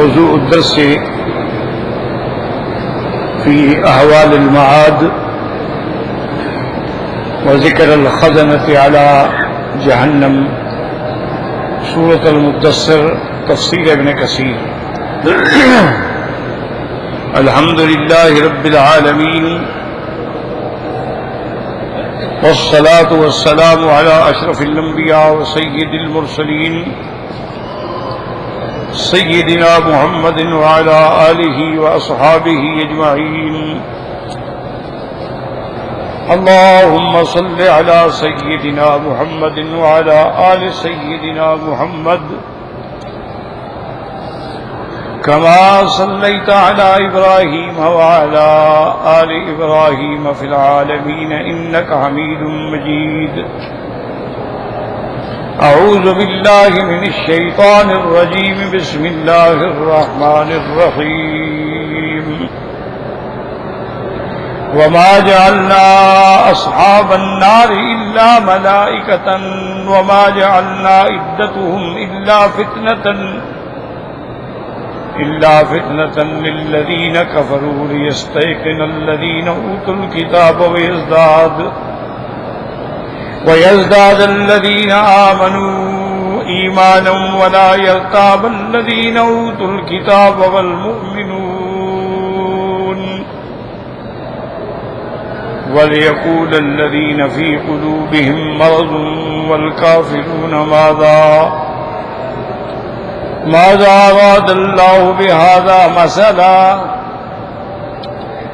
موضوع الدرس في أهوال المعاد وذكر الخزنة على جهنم، سورة المدثر، تفسير ابن كثير. الحمد لله رب العالمين، والصلاة والسلام على أشرف الأنبياء وسيد المرسلين سيدنا محمد وعلى آله وأصحابه أجمعين. اللهم صل على سيدنا محمد وعلى آل سيدنا محمد كما صليت على إبراهيم وعلى آل إبراهيم في العالمين إنك حميد مجيد. أعوذ بالله من الشيطان الرجيم. بسم الله الرحمن الرحيم. وما جعلنا أصحاب النار إلا ملائكة وما جعلنا عدتهم إلا فتنة للذين كفروا ليستيقن الذين أوتوا الكتاب ويزداد الذين آمنوا إيمانا ولا يرتاب الذين أوتوا الكتاب والمؤمنون وليقول الذين في قلوبهم مرض والكافرون ماذا أراد الله بهذا مثلا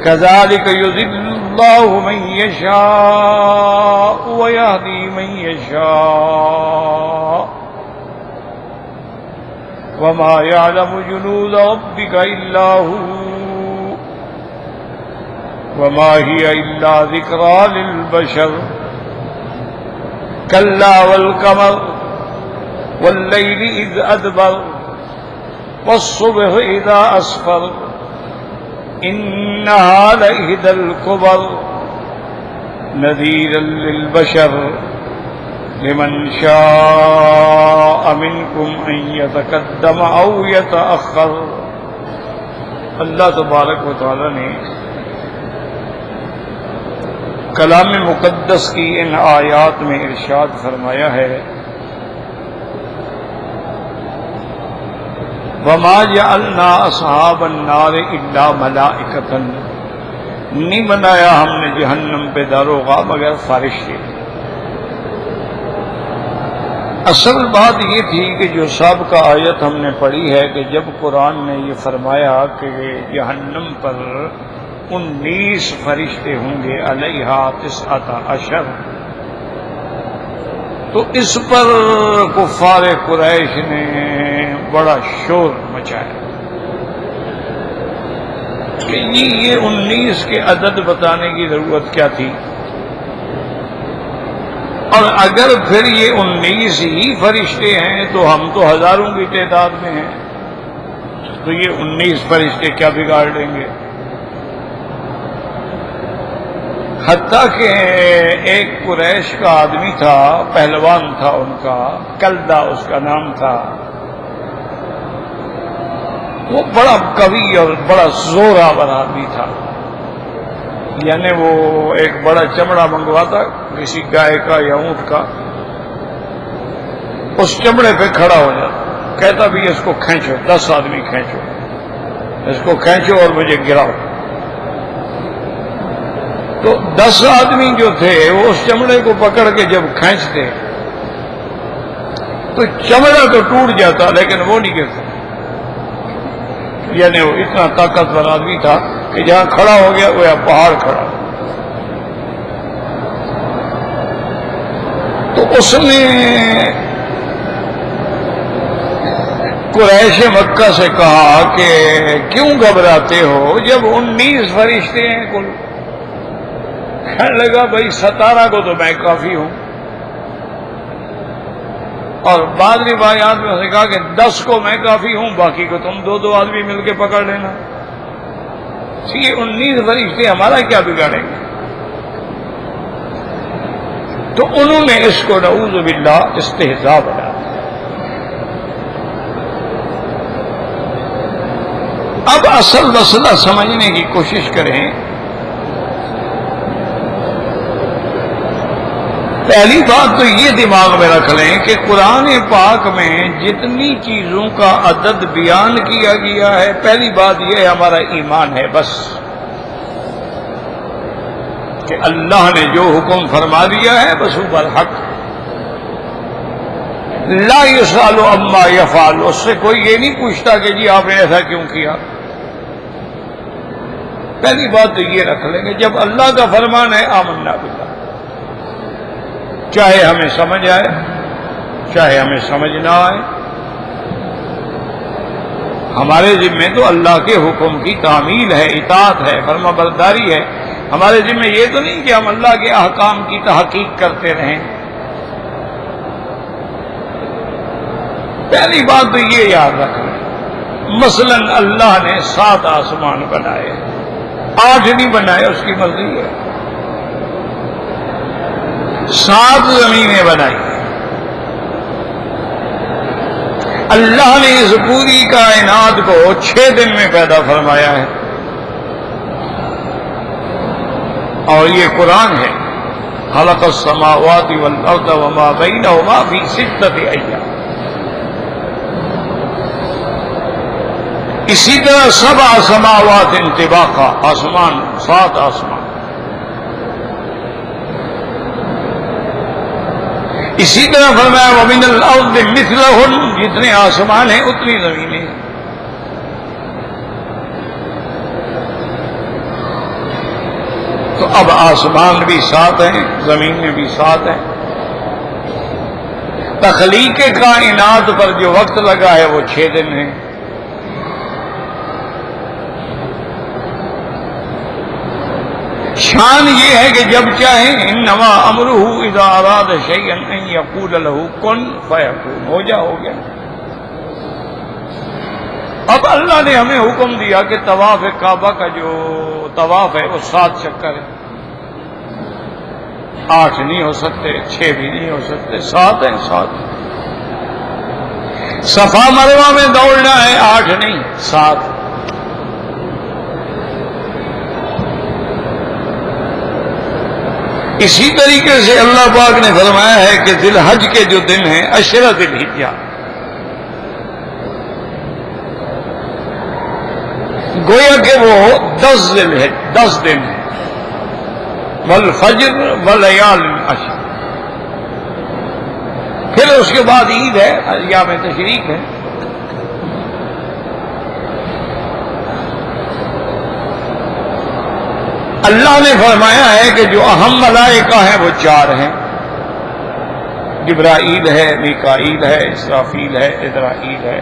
كذلك يضل الله من يشاء ويهدي من يشاء وما يعلم جنود ربك إلا هو وما هي إلا ذكرى للبشر. كلا والقمر والليل إذ أدبر والصبح إذا أسفر إنها لإحدى الكبر نذيرا للبشر لمن شاء منكم أن يتقدم أو يتأخر. اللہ تبارک و تعالی نے کلام مقدس کی ان آیات میں ارشاد فرمایا ہے، وَمَا جَعَلْنَا أَصْحَابَ النَّارِ إِلَّا مَلَائِكَةً، نہیں بنایا ہم نے جہنم پہ داروغہ مگر فرشتے. اصل بات یہ تھی کہ جو سابقہ آیت ہم نے پڑھی ہے کہ جب قرآن نے یہ فرمایا کہ جہنم پر 19 فرشتے ہوں گے، علیہا 19، تو اس پر کفار قریش نے بڑا شور مچایا کہ یہ 19 کے عدد بتانے کی ضرورت کیا تھی، اور اگر پھر یہ 19 ہی فرشتے ہیں تو ہم تو ہزاروں کی تعداد میں ہیں، تو یہ 19 فرشتے کیا بگاڑ دیں گے. حتیٰ کہ ایک قریش کا آدمی تھا، پہلوان تھا ان کا، کلدہ اس کا نام تھا. وہ بڑا قوی اور بڑا زورآور آدمی تھا، یعنی وہ ایک بڑا چمڑا منگواتا کسی گائے کا یا اونٹ کا، اس چمڑے پہ کھڑا ہو جاتا، کہتا بھی اس کو کھینچو، 10 آدمی کھینچو، اس کو کھینچو اور مجھے گراؤ. تو 10 آدمی جو تھے وہ اس چمڑے کو پکڑ کے جب کھینچتے تو چمڑا تو ٹوٹ جاتا لیکن وہ نہیں گرتا. یعنی وہ اتنا طاقتور آدمی تھا کہ جہاں کھڑا ہو گیا وہ پہاڑ کھڑا. تو اس نے قریش مکہ سے کہا کہ کیوں گھبراتے ہو جب 19 فرشتے ہیں کل. کہنے لگا بھائی 17 کو تو میں کافی ہوں، اور بعض روایات میں سے کہا کہ 10 کو میں کافی ہوں، باقی کو تم 2 آدمی مل کے پکڑ لینا. یہ 19 فرشتے ہمارا کیا بگاڑیں گے. تو انہوں نے اس کو نعوذ باللہ استہزاء بنا. اصل مسئلہ سمجھنے کی کوشش کریں. پہلی بات تو یہ دماغ میں رکھ لیں کہ قرآن پاک میں جتنی چیزوں کا عدد بیان کیا گیا ہے، پہلی بات یہ ہمارا ایمان ہے بس، کہ اللہ نے جو حکم فرما دیا ہے بس وہ برحق. لا یسأل عما یفعل، اس سے کوئی یہ نہیں پوچھتا کہ جی آپ نے ایسا کیوں کیا. پہلی بات تو یہ رکھ لیں گے جب اللہ کا فرمان ہے آمنا باللہ، چاہے ہمیں سمجھ آئے چاہے ہمیں سمجھ نہ آئے، ہمارے ذمہ تو اللہ کے حکم کی تعمیل ہے، اطاعت ہے، فرما برداری ہے. ہمارے ذمہ یہ تو نہیں کہ ہم اللہ کے احکام کی تحقیق کرتے رہیں. پہلی بات تو یہ یاد رکھنا، مثلا اللہ نے 7 آسمان بنائے، 8 نہیں بنائے، اس کی مرضی ہے. 7 زمینیں بنائی. اللہ نے اس پوری کائنات کو 6 دن میں پیدا فرمایا ہے، اور یہ قرآن ہے. خلق السماوات والارض وما بینہما فی 6 ایام. اسی طرح 7 سماوات انطباقا، آسمان 7 آسمان. اسی طرح فرمایا ومن الارض مثلہن، جتنے آسمان ہیں اتنی زمینیں ہیں. تو اب آسمان بھی 7 ہیں، زمینیں بھی 7 ہیں. تخلیق کائنات پر جو وقت لگا ہے وہ 6 دن ہے. شان یہ ہے کہ جب چاہیں انما امرہ اذا اراد شیئا ان یقول له کن فیکون، ہو جا ہو گیا. اب اللہ نے ہمیں حکم دیا کہ طواف کعبہ کا جو طواف ہے وہ 7 چکر ہے. 8 نہیں ہو سکتے، 6 بھی نہیں ہو سکتے، 7 ہیں. 7 صفا مروہ میں دوڑنا ہے، 8 نہیں 7. اسی طریقے سے اللہ پاک نے فرمایا ہے کہ ذی الحج کے جو دن ہیں 10 ذی الحجہ، گویا کہ وہ 10 ذی الحجہ 10 دن ہیں. والفجر ولیال عشر. پھر اس کے بعد عید ہے، ایام تشریق ہے. اللہ نے فرمایا ہے کہ جو اہم ملائکہ ہیں وہ 4 ہیں. جبرائیل ہے، میکائیل ہے، اسرافیل ہے، عزرائیل ہے.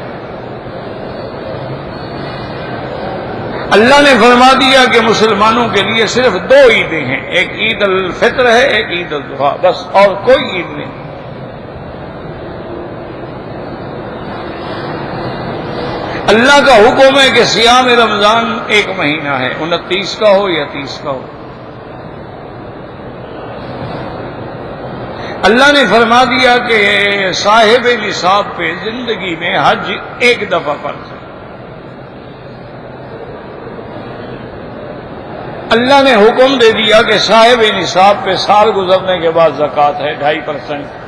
اللہ نے فرما دیا کہ مسلمانوں کے لیے صرف 2 عیدیں ہیں، ایک عید الفطر ہے، ایک عید الاضحیٰ، بس، اور کوئی عید نہیں. اللہ کا حکم ہے کہ صیام رمضان 1 مہینہ ہے، 29 کا ہو یا 30 کا ہو. اللہ نے فرما دیا کہ صاحب نصاب پہ زندگی میں حج 1 دفعہ فرض ہے. اللہ نے حکم دے دیا کہ صاحب نصاب پہ سال گزرنے کے بعد زکوٰۃ ہے 2.5%.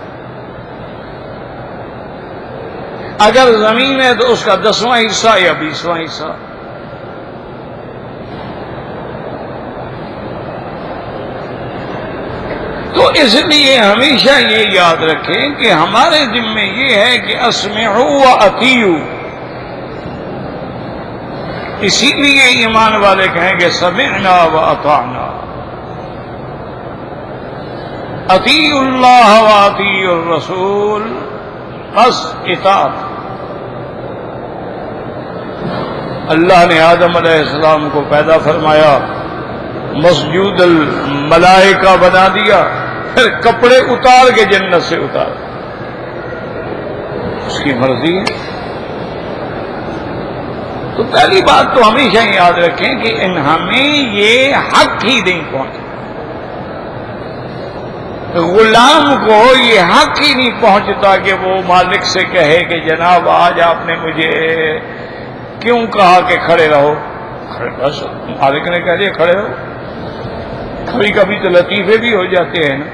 اگر زمین ہے تو اس کا 10واں حصہ یا 20واں حصہ. تو اس لیے ہمیشہ یہ یاد رکھیں کہ ہمارے ذمہ یہ ہے کہ اسمعوا واطیعوا. اسی لیے ایمان والے کہیں گے سمعنا واطعنا. اطیعوا اللہ واطیعوا الرسول، بس اطاعت. اللہ نے آدم علیہ السلام کو پیدا فرمایا، مسجود الملائکہ بنا دیا، پھر کپڑے اتار کے جنت سے اتار. اس کی مرضی ہے. تو پہلی بات تو ہمیشہ یاد رکھیں کہ ہمیں یہ حق ہی نہیں پہنچا. غلام کو یہ حق ہی نہیں پہنچتا کہ وہ مالک سے کہے کہ جناب آج آپ نے مجھے کیوں کہا کہ کھڑے رہو. کھڑے بس مالک نے کہہ دیا کھڑے ہو. کبھی کبھی تو لطیفے بھی ہو جاتے ہیں نا.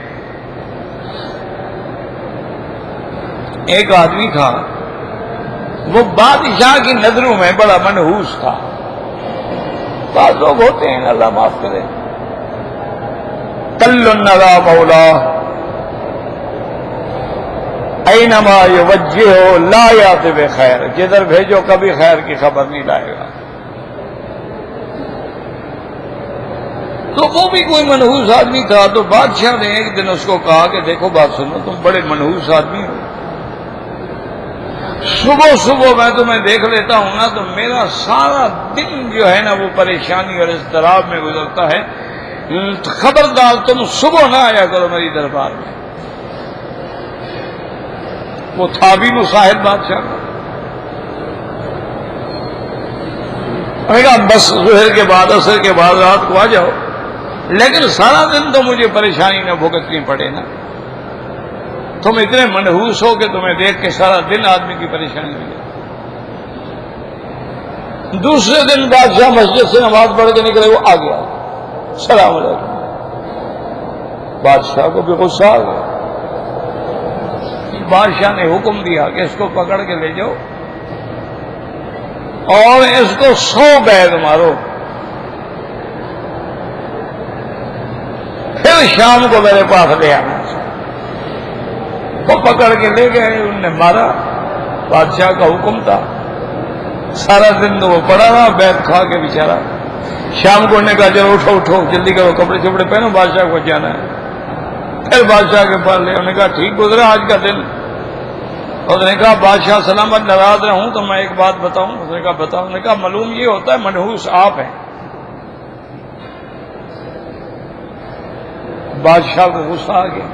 ایک آدمی تھا وہ بادشاہ کی نظروں میں بڑا منحوس تھا. بعض لوگ ہوتے ہیں اللہ معاف کرے کل نرا مولا اینما یوجہو لا یات بخیر، جدھر بھیجو کبھی خیر کی خبر نہیں لائے گا. تو وہ بھی کوئی منحوس آدمی تھا. تو بادشاہ نے ایک دن اس کو کہا کہ دیکھو بات سنو، تم بڑے منحوس آدمی ہو، صبح صبح میں تمہیں دیکھ لیتا ہوں نا تو میرا سارا دن جو ہے نا وہ پریشانی اور اضطراب میں گزرتا ہے. خبردار تم صبح نہ آیا کرو میری دربار میں. وہ تھا بھی مصاحب بادشاہ کا. میں نے کہا بس ظہر کے بعد عصر کے بعد رات کو آ جاؤ، لیکن سارا دن تو مجھے پریشانی نہ بھگتنی پڑے نا. تم اتنے منحوس ہو کہ تمہیں دیکھ کے سارا دن آدمی کی پریشانی ہو جائے. دوسرے دن بادشاہ مسجد سے نماز پڑھ کے نکلے، وہ آ گیا، السلام علیکم. بادشاہ کو بھی غصہ آ گیا. بادشاہ نے حکم دیا کہ اس کو پکڑ کے لے جاؤ اور اس کو 100 بیض مارو. پھر شام کو میرے پاس لے آنا. وہ پکڑ کے لے گئے، انہوں نے مارا. بادشاہ کا حکم تھا. سارا دن تو وہ پڑا رہا بیت کھا کے بیچارہ. شام کو انہوں نے کہا چلو اٹھو اٹھو جلدی کرو، کپڑے چپڑے پہنو، بادشاہ کو جانا ہے. پھر بادشاہ کے پاس لے، انہوں نے کہا ٹھیک گزرا آج کا دن. اس نے کہا بادشاہ سلامت ناراض رہوں تو میں ایک بات بتاؤں. اس نے کہا بتاؤں. نے کہا معلوم یہ ہوتا ہے منحوس آپ ہیں. بادشاہ کو غصہ آ گیا.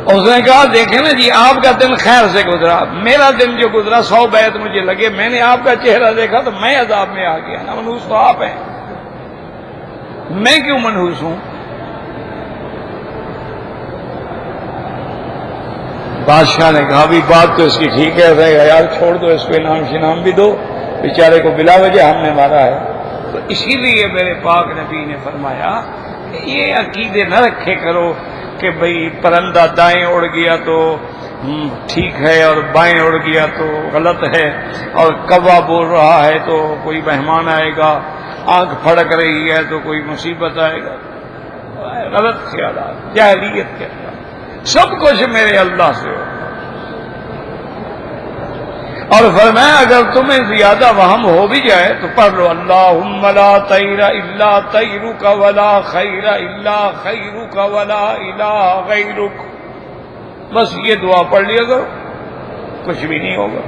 اس نے کہا دیکھیں نا جی آپ کا دن خیر سے گزرا، میرا دن جو گزرا 100 بیعت مجھے لگے، میں نے آپ کا چہرہ دیکھا تو میں عذاب میں آ گیا نا. منحوس تو آپ ہیں، میں کیوں منحوس ہوں؟ بادشاہ نے کہا بھی بات تو اس کی ٹھیک ہے، رہے گا یار چھوڑ دو اس کو، انعام شنام بھی دو، بیچارے کو بلا وجہ ہم نے مارا ہے. تو اسی لیے میرے پاک نبی نے فرمایا کہ یہ عقیدے نہ رکھے کرو کہ بھئی پرندہ دائیں اڑ گیا تو ٹھیک ہے اور بائیں اڑ گیا تو غلط ہے، اور کوا بول رہا ہے تو کوئی مہمان آئے گا، آنکھ پھڑک رہی ہے تو کوئی مصیبت آئے گا. غلط خیالات، جاہلیت کے اندر سب کچھ میرے اللہ سے ہو. اور فرمایا اگر تمہیں زیادہ وہم ہو بھی جائے تو پڑھ لو اللہم لا طیر الا طیرک ولا خیر الا خیرک ولا الہ غیرک. بس یہ دعا پڑھ لیا کرو، کچھ بھی نہیں ہوگا.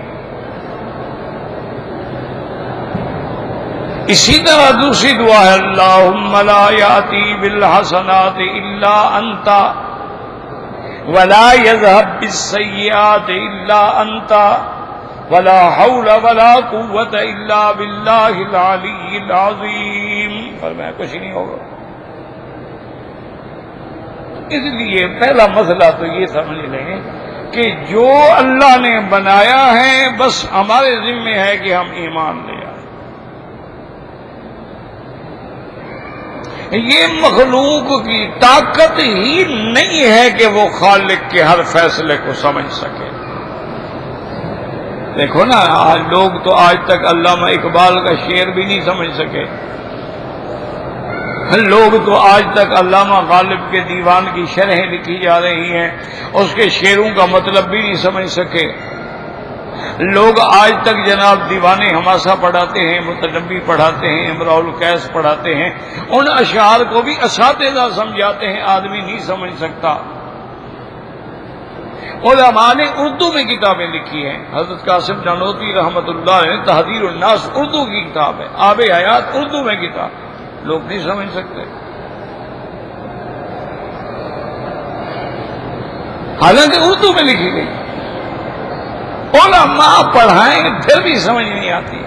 اسی طرح دوسری دعا ہے اللہم لا یاتی بالحسنات الا انت ولا یذهب بالسیئات الا انت ولا حول ولا قوت الا باللہ العلی العظیم. فرمایا کچھ نہیں ہوگا. اس لیے پہلا مسئلہ تو یہ سمجھ لیں کہ جو اللہ نے بنایا ہے بس ہمارے ذمہ ہے کہ ہم ایمان لے آئیں. یہ مخلوق کی طاقت ہی نہیں ہے کہ وہ خالق کے ہر فیصلے کو سمجھ سکے. دیکھو نا آج لوگ تو آج تک علامہ اقبال کا شعر بھی نہیں سمجھ سکے. لوگ تو آج تک علامہ غالب کے دیوان کی شرحیں لکھی جا رہی ہیں، اس کے شعروں کا مطلب بھی نہیں سمجھ سکے. لوگ آج تک جناب دیوان حماسہ پڑھاتے ہیں، متنبی پڑھاتے ہیں، امراء القیس پڑھاتے ہیں، ان اشعار کو بھی اساتذہ سمجھاتے ہیں، آدمی نہیں سمجھ سکتا. علماء نے اردو میں کتابیں لکھی ہیں. حضرت قاسم نانوتوی رحمۃ اللہ نے تحذیر الناس اردو کی کتاب ہے، آب حیات اردو میں کتاب، لوگ نہیں سمجھ سکتے. حالانکہ اردو میں لکھی گئی. علماء پڑھائیں پھر بھی سمجھ نہیں آتی.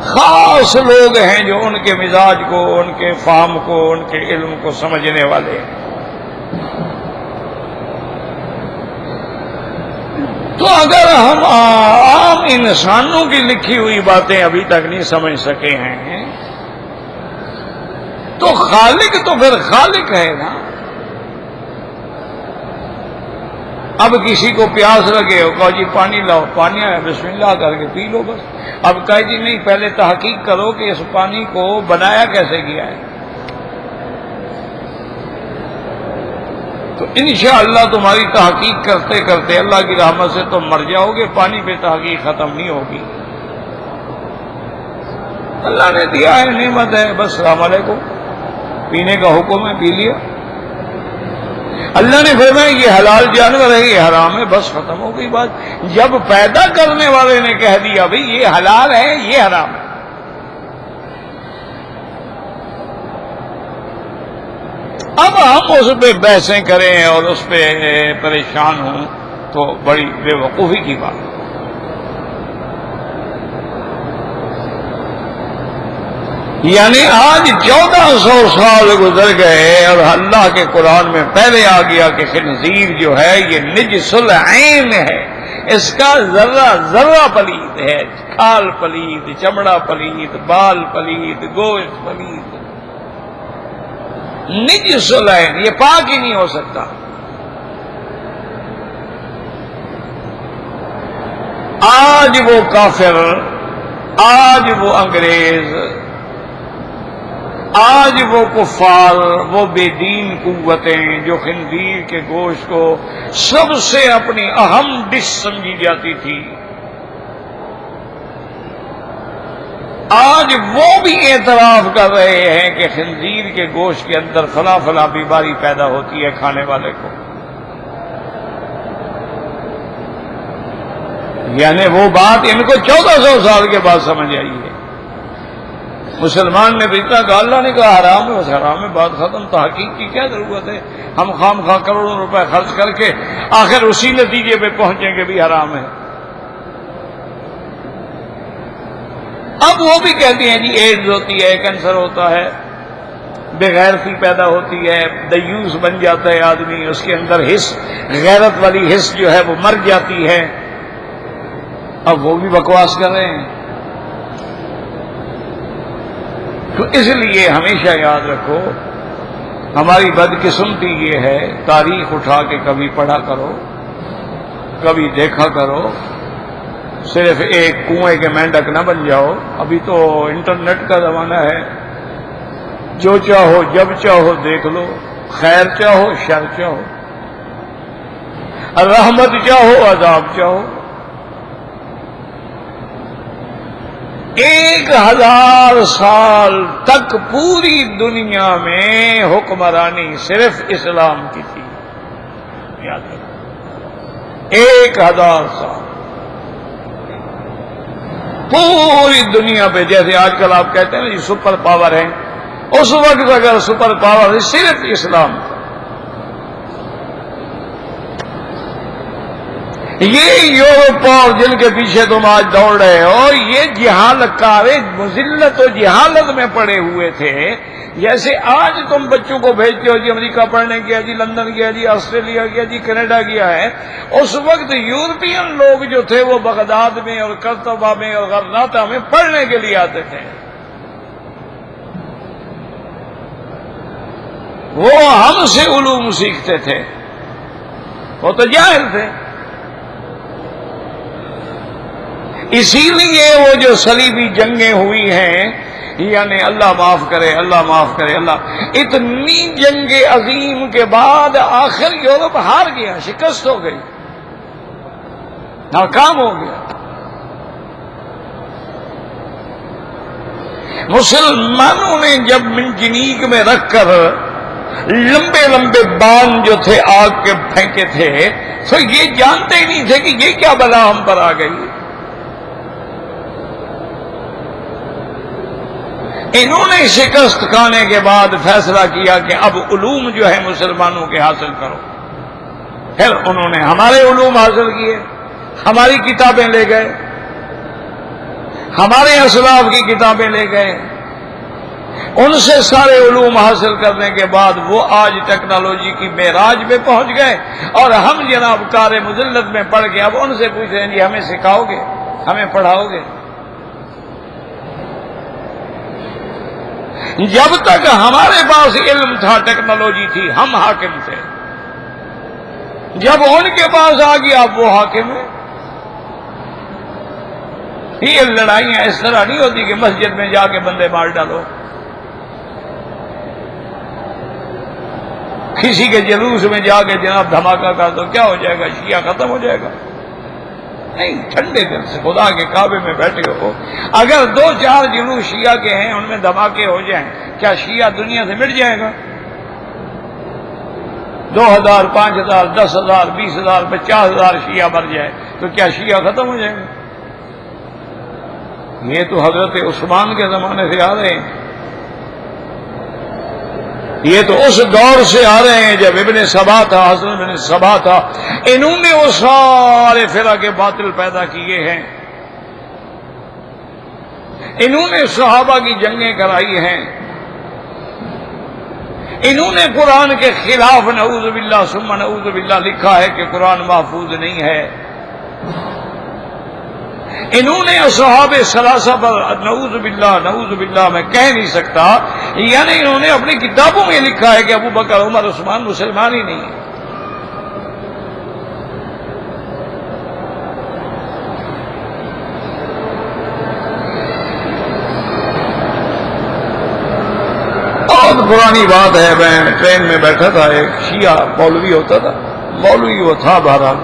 خاص لوگ ہیں جو ان کے مزاج کو، ان کے فہم کو، ان کے علم کو سمجھنے والے ہیں. تو اگر ہم عام انسانوں کی لکھی ہوئی باتیں ابھی تک نہیں سمجھ سکے ہیں تو خالق تو پھر خالق ہے نا. اب کسی کو پیاس لگے ہو کہو جی پانی لاؤ، پانی آیا بسم اللہ کر کے پی لو بس. اب کہے جی نہیں، پہلے تحقیق کرو کہ اس پانی کو بنایا کیسے گیا ہے. تو انشاءاللہ تمہاری تحقیق کرتے کرتے اللہ کی رحمت سے تم مر جاؤ گے، پانی پہ تحقیق ختم نہیں ہوگی. اللہ نے دیا ہے، نعمت ہے، بس السلام علیکم، پینے کا حکم ہے، پی لیا. اللہ نے فرمایا یہ حلال جانور ہے، یہ حرام ہے، بس ختم ہو گئی بات. جب پیدا کرنے والے نے کہہ دیا بھئی یہ حلال ہے یہ حرام ہے، اب ہم اس پہ بحثیں کریں اور اس پہ پریشان ہوں تو بڑی بے وقوفی کی بات ہے. یعنی آج 1400 سال گزر گئے اور اللہ کے قرآن میں پہلے آ گیا کہ خنزیر جو ہے یہ نجس العین ہے، اس کا ذرہ ذرہ پلید ہے، کھال پلید، چمڑا پلید، بال پلید، گوشت پلید، نجس العین، یہ پاک ہی نہیں ہو سکتا. آج وہ کافر، آج وہ انگریز، آج وہ کفار، وہ بے دین قوتیں جو خنزیر کے گوشت کو سب سے اپنی اہم ڈش سمجھی جاتی تھی، آج وہ بھی اعتراف کر رہے ہیں کہ خنزیر کے گوشت کے اندر فلاں فلاں بیماری پیدا ہوتی ہے کھانے والے کو. یعنی وہ بات ان کو 1400 سال کے بعد سمجھ آئی ہے. مسلمان نے بیچنا کہا، اللہ نے کہا حرام ہے، بس حرام ہے، بات ختم. تحقیق کی کیا ضرورت ہے؟ ہم خام خواہ کروڑوں روپے خرچ کر کے آخر اسی نتیجے پہ پہنچیں کہ بھی حرام ہے. اب وہ بھی کہتے ہیں جی ایڈز ہوتی ہے، کینسر ہوتا ہے، بےغیرتی پیدا ہوتی ہے، دیوس بن جاتا ہے آدمی، اس کے اندر حس، غیرت والی حس جو ہے وہ مر جاتی ہے. اب وہ بھی بکواس کر رہے ہیں. تو اس لیے ہمیشہ یاد رکھو، ہماری بدقسمتی یہ ہے، تاریخ اٹھا کے کبھی پڑھا کرو، کبھی دیکھا کرو، صرف ایک کنویں کے مینڈک نہ بن جاؤ. ابھی تو انٹرنیٹ کا زمانہ ہے، جو چاہو جب چاہو دیکھ لو، خیر چاہو شر چاہو، رحمت چاہو عذاب چاہو. 1000 سال تک پوری دنیا میں حکمرانی صرف اسلام کی تھی، یاد رکھو. 1000 سال پوری دنیا پہ. جیسے آج کل آپ کہتے ہیں نا یہ سپر پاور ہے، اس وقت اگر سپر پاور صرف اسلام تھا. یہ یورپ اور جن کے پیچھے تم آج دوڑ رہے ہو، یہ جہالت کارے مذلت و جہالت میں پڑے ہوئے تھے. جیسے آج تم بچوں کو بھیجتے ہو جی امریکہ پڑھنے گیا، جی لندن گیا، جی آسٹریلیا گیا، جی کینیڈا گیا ہے. اس وقت یورپین لوگ جو تھے وہ بغداد میں اور قرطبہ میں اور غرناطہ میں پڑھنے کے لیے آتے تھے. وہ ہم سے علوم سیکھتے تھے، وہ تو جاہل تھے. اسی لیے وہ جو صلیبی جنگیں ہوئی ہیں، یعنی اللہ معاف کرے، اللہ معاف کرے، اللہ، اتنی جنگ عظیم کے بعد آخر یورپ ہار گیا، شکست ہو گئی، ناکام ہو گیا. مسلمانوں نے جب منجنیق میں رکھ کر لمبے لمبے باندھ جو تھے آگ کے پھینکے تھے تو یہ جانتے ہی نہیں تھے کہ یہ کیا بلا ہم پر آ گئی. انہوں نے شکست کھانے کے بعد فیصلہ کیا کہ اب علوم جو ہے مسلمانوں کے حاصل کرو. پھر انہوں نے ہمارے علوم حاصل کیے، ہماری کتابیں لے گئے، ہمارے اسلاف کی کتابیں لے گئے، ان سے سارے علوم حاصل کرنے کے بعد وہ آج ٹیکنالوجی کی معراج پہ پہنچ گئے، اور ہم جناب کار مذلت میں پڑھ کے اب ان سے پوچھ رہے ہیں جی ہمیں سکھاؤ گے، ہمیں پڑھاؤ گے؟ جب تک ہمارے پاس علم تھا، ٹیکنالوجی تھی، ہم حاکم تھے، جب ان کے پاس آ گیا اب وہ حاکم ہے۔ یہ لڑائیاں اس طرح نہیں ہوتی کہ مسجد میں جا کے بندے مار ڈالو، کسی کے جلوس میں جا کے جناب دھماکہ کر دو، کیا ہو جائے گا؟ شیعہ ختم ہو جائے گا؟ نہیں، ٹھنڈے دل سے خدا کے کعبے میں بیٹھے ہو، اگر 2-4 جلوس شیعہ کے ہیں ان میں دھماکے ہو جائیں، کیا شیعہ دنیا سے مٹ جائے گا؟ 2000 5000 10,000 20,000 50,000 شیعہ مر جائے تو کیا شیعہ ختم ہو جائے گا؟ یہ تو حضرت عثمان کے زمانے سے آ رہے ہیں، یہ تو اس دور سے آ رہے ہیں جب ابن سبا تھا، حسن بن سبا تھا، انہوں نے وہ سارے فرقے باطل پیدا کیے ہیں، انہوں نے صحابہ کی جنگیں کرائی ہیں، انہوں نے قرآن کے خلاف نعوذ باللہ ثم نعوذ باللہ لکھا ہے کہ قرآن محفوظ نہیں ہے، انہوں نے اصحاب ثلاثہ پر نعوذ باللہ میں کہہ نہیں سکتا، یعنی انہوں نے اپنی کتابوں میں لکھا ہے کہ ابو بکر عمر عثمان مسلمان ہی نہیں ہے۔ بہت پرانی بات ہے، میں ٹرین میں بیٹھا تھا، ایک شیعہ مولوی ہوتا تھا، مولوی وہ تھا بہرحال،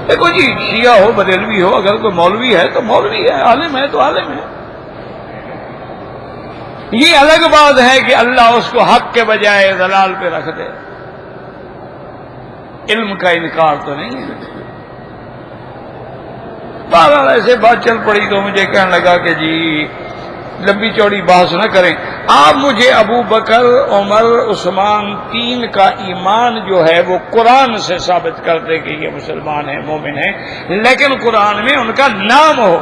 دیکھو جی شیعہ ہو بریلوی ہو، اگر کوئی مولوی ہے تو مولوی ہے، عالم ہے تو عالم ہے، یہ الگ بات ہے کہ اللہ اس کو حق کے بجائے ضلال پہ رکھ دے، علم کا انکار تو نہیں ہے۔ بہرحال ایسے بات چل پڑی تو مجھے کہنے لگا کہ جی لمبی چوڑی بحث نہ کریں، آپ مجھے ابو بکر عمر عثمان 3 کا ایمان جو ہے وہ قرآن سے ثابت کر دے کہ یہ مسلمان ہیں، مومن ہیں، لیکن قرآن میں ان کا نام ہو۔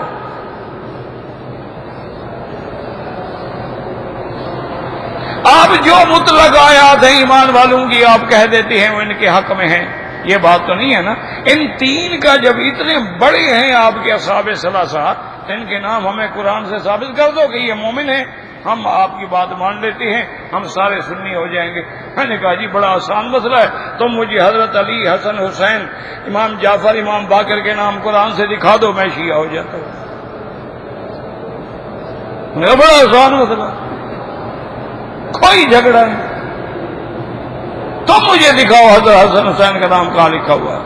آپ جو مطلق آیات ہیں ایمان والوں کی آپ کہہ دیتے ہیں وہ ان کے حق میں ہیں، یہ بات تو نہیں ہے نا۔ ان 3 کا جب اتنے بڑے ہیں آپ کے اصحاب ثلاثہ، ان کے نام ہمیں قرآن سے ثابت کر دو کہ یہ مومن ہیں، ہم آپ کی بات مان لیتے ہیں، ہم سارے سنی ہو جائیں گے۔ میں نے کہا جی بڑا آسان مسئلہ ہے، تم مجھے حضرت علی، حسن، حسین، امام جعفر، امام باقر کے نام قرآن سے دکھا دو، میں شیعہ ہو جاتا ہوں۔ بڑا آسان مسئلہ، کوئی جھگڑا نہیں، تم مجھے دکھاؤ حضرت حسن حسین کا نام کہاں لکھا ہوا ہے،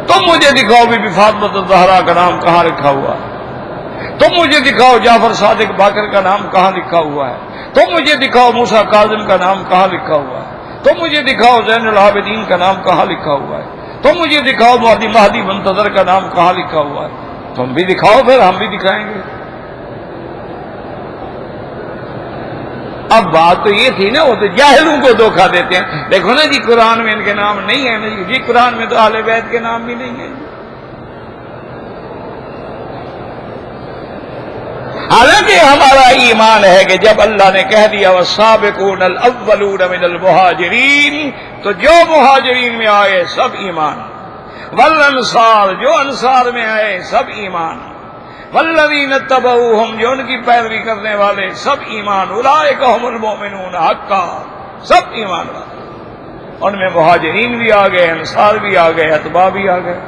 تم مجھے دکھاؤ بی بی فاطمہ الزہرا کا نام کہاں لکھا ہوا ہے، تم مجھے دکھاؤ جعفر صادق باقر کا نام کہاں لکھا ہوا ہے، تم مجھے دکھاؤ موسیٰ کاظم کا نام کہاں لکھا ہوا ہے، تم مجھے دکھاؤ زین العابدین کا نام کہاں لکھا ہوا ہے، تم مجھے دکھاؤ مہدی منتظر کا نام کہاں لکھا ہوا ہے، تم بھی دکھاؤ پھر ہم بھی دکھائیں گے۔ اب بات تو یہ تھی نا، وہ تو جاہلوں کو دھوکہ دیتے ہیں، دیکھو نا جی قرآن میں ان کے نام نہیں ہیں، جی قرآن میں تو اہل بیت کے نام بھی نہیں ہیں، حالانکہ ہمارا ایمان ہے کہ جب اللہ نے کہہ دیا والسابقون الاولون من المہاجرین تو جو مہاجرین میں آئے سب ایمان، والانصار جو انصار میں آئے سب ایمان، والذین اتبعوہم جو ان کی پیروی کرنے والے سب ایمان، اولئک هم المؤمنون حقا، سب ایمان والے، ان میں مہاجرین بھی آ گئے، انصار بھی آ گئے، اتباع بھی آ گئے،